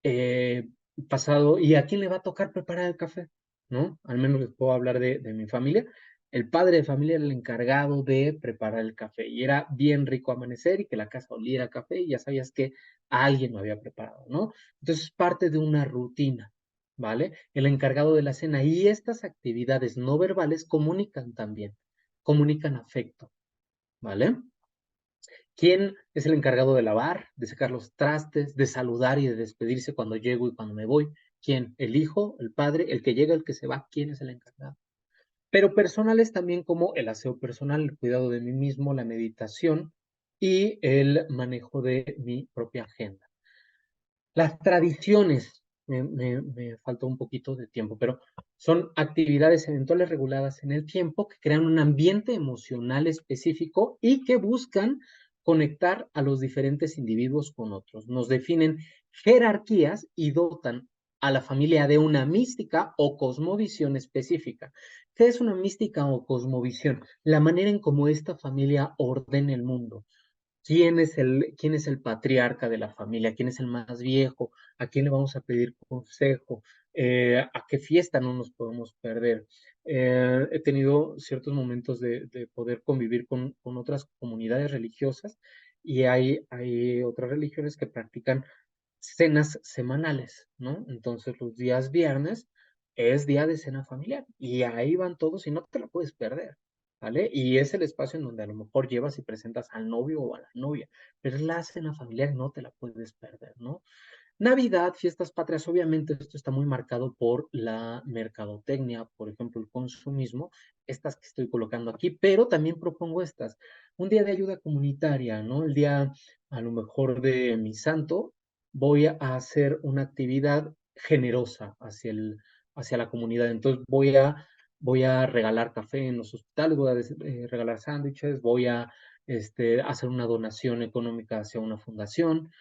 eh, Pasado, ¿y a quién le va a tocar preparar el café? ¿No? Al menos les puedo hablar de mi familia. El padre de familia era el encargado de preparar el café y era bien rico amanecer y que la casa oliera a café y ya sabías que alguien lo había preparado, ¿no? Entonces es parte de una rutina, ¿vale? El encargado de la cena y estas actividades no verbales comunican también, comunican afecto, ¿vale? ¿Quién es el encargado de lavar, de secar los trastes, de saludar y de despedirse cuando llego y cuando me voy? ¿Quién? ¿El hijo, el padre, el que llega, el que se va? ¿Quién es el encargado? Pero personales también como el aseo personal, el cuidado de mí mismo, la meditación y el manejo de mi propia agenda. Las tradiciones, me faltó un poquito de tiempo, pero son actividades eventuales reguladas en el tiempo que crean un ambiente emocional específico y que buscan conectar a los diferentes individuos con otros. Nos definen jerarquías y dotan a la familia de una mística o cosmovisión específica. ¿Qué es una mística o cosmovisión? La manera en cómo esta familia ordena el mundo. Quién es el patriarca de la familia? ¿Quién es el más viejo? ¿A quién le vamos a pedir consejo? ¿A qué fiesta no nos podemos perder? He tenido ciertos momentos de poder convivir con otras comunidades religiosas y hay otras religiones que practican cenas semanales, ¿no? Entonces los días viernes es día de cena familiar y ahí van todos y no te la puedes perder, ¿vale? Y es el espacio en donde a lo mejor llevas y presentas al novio o a la novia, pero es la cena familiar, no te la puedes perder, ¿no? Navidad, fiestas patrias, obviamente esto está muy marcado por la mercadotecnia, por ejemplo, el consumismo, estas que estoy colocando aquí, pero también propongo estas. Un día de ayuda comunitaria, ¿no? El día a lo mejor de mi santo, voy a hacer una actividad generosa hacia la comunidad. Entonces voy a regalar café en los hospitales, voy a regalar sándwiches, voy a hacer una donación económica hacia una fundación.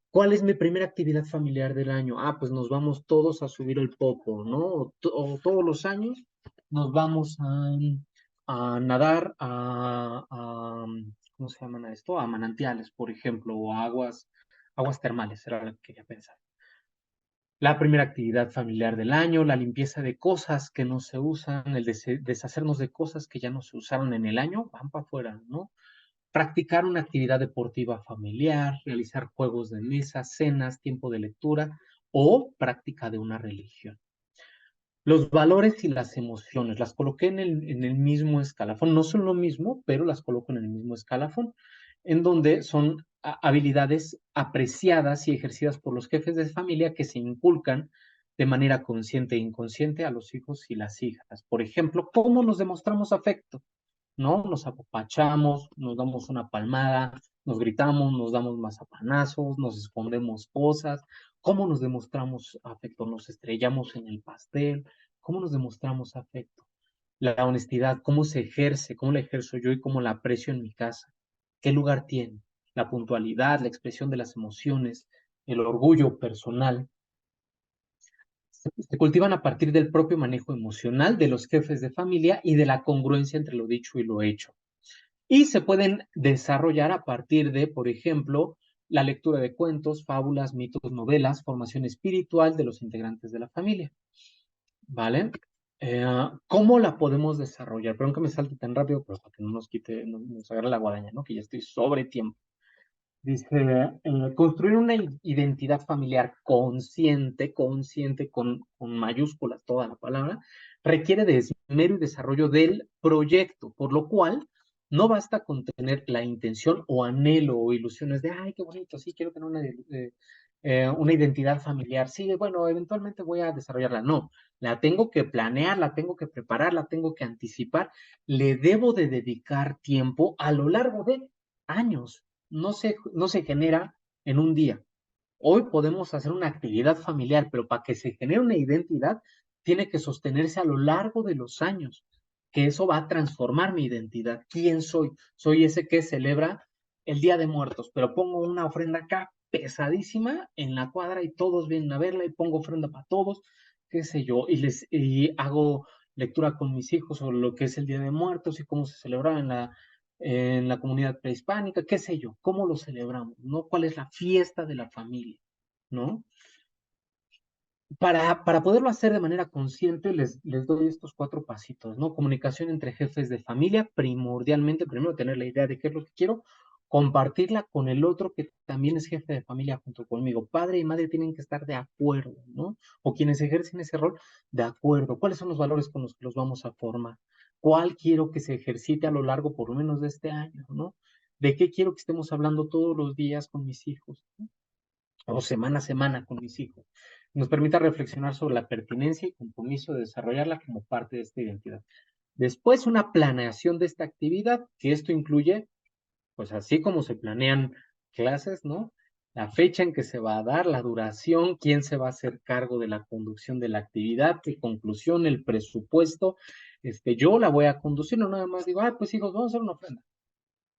¿Cuál es mi primera actividad familiar del año? Ah, pues nos vamos todos a subir el popo, ¿no? O todos los años nos vamos a nadar ¿cómo se llaman a esto? A manantiales, por ejemplo, o a aguas termales, era lo que quería pensar. La primera actividad familiar del año, la limpieza de cosas que no se usan, el deshacernos de cosas que ya no se usaron en el año, van para afuera, ¿no? Practicar una actividad deportiva familiar, realizar juegos de mesa, cenas, tiempo de lectura o práctica de una religión. Los valores y las emociones, las coloqué en el mismo escalafón, no son lo mismo, pero las coloco en el mismo escalafón, en donde son habilidades apreciadas y ejercidas por los jefes de familia que se inculcan de manera consciente e inconsciente a los hijos y las hijas. Por ejemplo, ¿cómo nos demostramos afecto? ¿No? Nos apapachamos, nos damos una palmada, nos gritamos, nos damos mazapanazos, nos escondemos cosas. ¿Cómo nos demostramos afecto? Nos estrellamos en el pastel. ¿Cómo nos demostramos afecto? La honestidad, ¿cómo se ejerce? ¿Cómo la ejerzo yo y cómo la aprecio en mi casa? ¿Qué lugar tiene? la puntualidad, la expresión de las emociones, el orgullo personal, se cultivan a partir del propio manejo emocional de los jefes de familia y de la congruencia entre lo dicho y lo hecho. Y se pueden desarrollar a partir de, por ejemplo, la lectura de cuentos, fábulas, mitos, novelas, formación espiritual de los integrantes de la familia. ¿Vale? ¿Cómo la podemos desarrollar? Perdón que me salte tan rápido, pero para que no nos quite, no nos agarre la guadaña, ¿no? Que ya estoy sobre tiempo. Dice, construir una identidad familiar consciente con mayúsculas toda la palabra, requiere de esmero y desarrollo del proyecto, por lo cual no basta con tener la intención o anhelo o ilusiones de, ay, qué bonito, sí, quiero tener una identidad familiar. Sí, bueno, eventualmente voy a desarrollarla. No, la tengo que planear, la tengo que preparar, la tengo que anticipar. Le debo de dedicar tiempo a lo largo de años. No se genera en un día. Hoy podemos hacer una actividad familiar, pero para que se genere una identidad, tiene que sostenerse a lo largo de los años, que eso va a transformar mi identidad. ¿Quién soy? Soy ese que celebra el Día de Muertos, pero pongo una ofrenda acá pesadísima en la cuadra y todos vienen a verla y pongo ofrenda para todos, qué sé yo, y hago lectura con mis hijos sobre lo que es el Día de Muertos y cómo se celebraba en la comunidad prehispánica, qué sé yo, cómo lo celebramos, ¿no? ¿Cuál es la fiesta de la familia, ¿no? Para poderlo hacer de manera consciente, les doy estos 4 pasitos, ¿no? Comunicación entre jefes de familia, primordialmente, primero tener la idea de qué es lo que quiero, compartirla con el otro que también es jefe de familia junto conmigo. Padre y madre tienen que estar de acuerdo, ¿no? O quienes ejercen ese rol, de acuerdo. ¿Cuáles son los valores con los que los vamos a formar? ¿Cuál quiero que se ejercite a lo largo, por lo menos, de este año, ¿no? ¿De qué quiero que estemos hablando todos los días con mis hijos? ¿No? O semana a semana con mis hijos, nos permita reflexionar sobre la pertinencia y compromiso de desarrollarla como parte de esta identidad. Después, una planeación de esta actividad, que esto incluye, pues así como se planean clases, ¿no? La fecha en que se va a dar, la duración, quién se va a hacer cargo de la conducción de la actividad, qué conclusión, el presupuesto. Yo la voy a conducir, no nada más digo, pues hijos, vamos a hacer una ofrenda.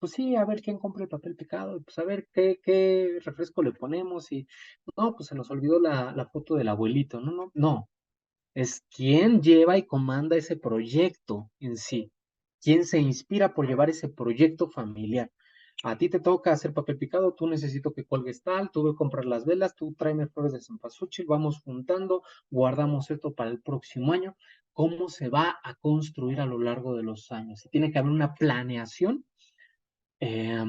Pues sí, a ver quién compra el papel picado, pues a ver qué refresco le ponemos y no, pues se nos olvidó la foto del abuelito, no, no, no, es quién lleva y comanda ese proyecto en sí, quién se inspira por llevar ese proyecto familiar. A ti te toca hacer papel picado, tú necesito que cuelgues tal, tú voy a comprar las velas, tú tráeme flores de cempasúchil, vamos juntando, guardamos esto para el próximo año. ¿Cómo se va a construir a lo largo de los años? Y tiene que haber una planeación eh,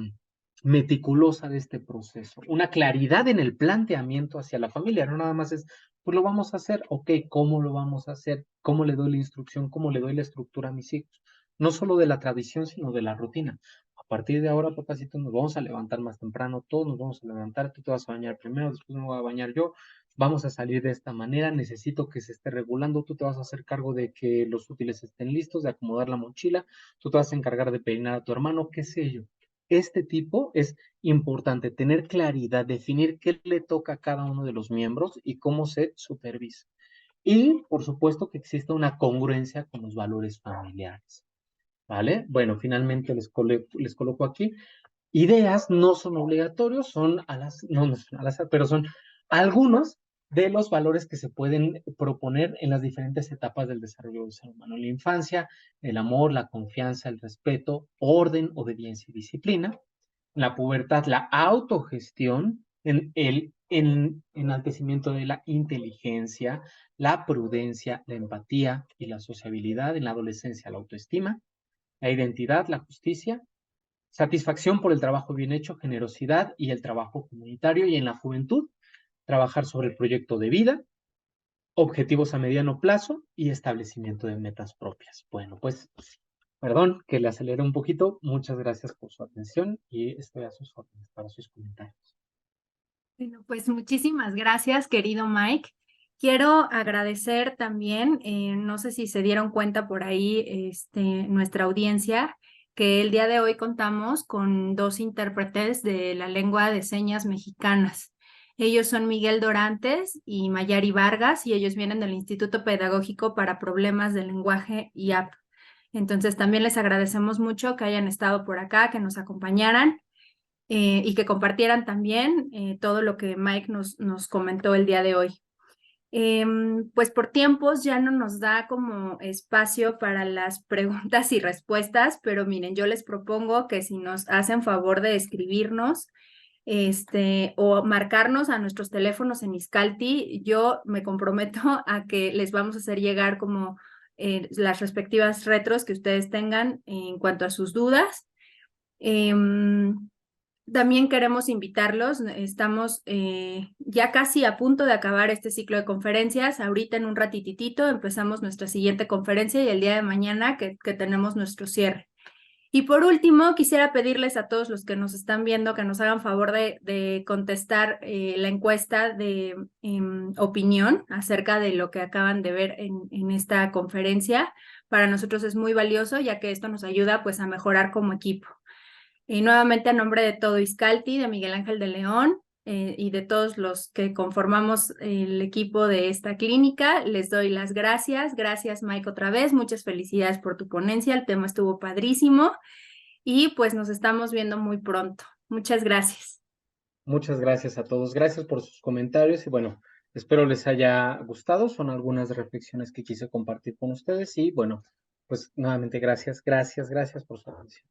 meticulosa de este proceso, una claridad en el planteamiento hacia la familia, no nada más es, pues lo vamos a hacer, ok, ¿cómo lo vamos a hacer? ¿Cómo le doy la instrucción? ¿Cómo le doy la estructura a mis hijos? No solo de la tradición, sino de la rutina. A partir de ahora, papacito, nos vamos a levantar más temprano, todos nos vamos a levantar, tú te vas a bañar primero, después me voy a bañar yo, vamos a salir de esta manera, necesito que se esté regulando, tú te vas a hacer cargo de que los útiles estén listos, de acomodar la mochila, tú te vas a encargar de peinar a tu hermano, qué sé yo. Este tipo es importante tener claridad, definir qué le toca a cada uno de los miembros y cómo se supervisa. Y, por supuesto, que exista una congruencia con los valores familiares. ¿Vale? Bueno, finalmente les coloco aquí. Ideas no son obligatorios, no son al azar, pero son algunos de los valores que se pueden proponer en las diferentes etapas del desarrollo del ser humano. En la infancia, el amor, la confianza, el respeto, orden, obediencia y disciplina. En la pubertad, la autogestión, en el enaltecimiento de la inteligencia, la prudencia, la empatía y la sociabilidad. En la adolescencia, la autoestima, la identidad, la justicia, satisfacción por el trabajo bien hecho, generosidad y el trabajo comunitario. Y en la juventud, trabajar sobre el proyecto de vida, objetivos a mediano plazo y establecimiento de metas propias. Bueno, pues, perdón que le aceleré un poquito. Muchas gracias por su atención y estoy a sus órdenes para sus comentarios. Bueno, pues muchísimas gracias, querido Mike. Quiero agradecer también, no sé si se dieron cuenta por ahí, nuestra audiencia, que el día de hoy contamos con 2 intérpretes de la lengua de señas mexicanas. Ellos son Miguel Dorantes y Mayari Vargas, y ellos vienen del Instituto Pedagógico para Problemas del Lenguaje IAP. Entonces también les agradecemos mucho que hayan estado por acá, que nos acompañaran. y que compartieran también todo lo que Mike nos comentó el día de hoy. Pues por tiempos ya no nos da como espacio para las preguntas y respuestas, pero miren, yo les propongo que si nos hacen favor de escribirnos, o marcarnos a nuestros teléfonos en Iscalti, yo me comprometo a que les vamos a hacer llegar como las respectivas retros que ustedes tengan en cuanto a sus dudas. También queremos invitarlos, estamos ya casi a punto de acabar este ciclo de conferencias, ahorita en un ratititito empezamos nuestra siguiente conferencia y el día de mañana que tenemos nuestro cierre. Y por último, quisiera pedirles a todos los que nos están viendo que nos hagan favor de contestar la encuesta de opinión acerca de lo que acaban de ver en esta conferencia. Para nosotros es muy valioso, ya que esto nos ayuda pues a mejorar como equipo. Y nuevamente a nombre de todo Iscalti, de Miguel Ángel de León y de todos los que conformamos el equipo de esta clínica, les doy las gracias. Gracias, Mike, otra vez. Muchas felicidades por tu ponencia. El tema estuvo padrísimo y pues nos estamos viendo muy pronto. Muchas gracias. Muchas gracias a todos. Gracias por sus comentarios y bueno, espero les haya gustado. Son algunas reflexiones que quise compartir con ustedes y bueno, pues nuevamente gracias por su atención.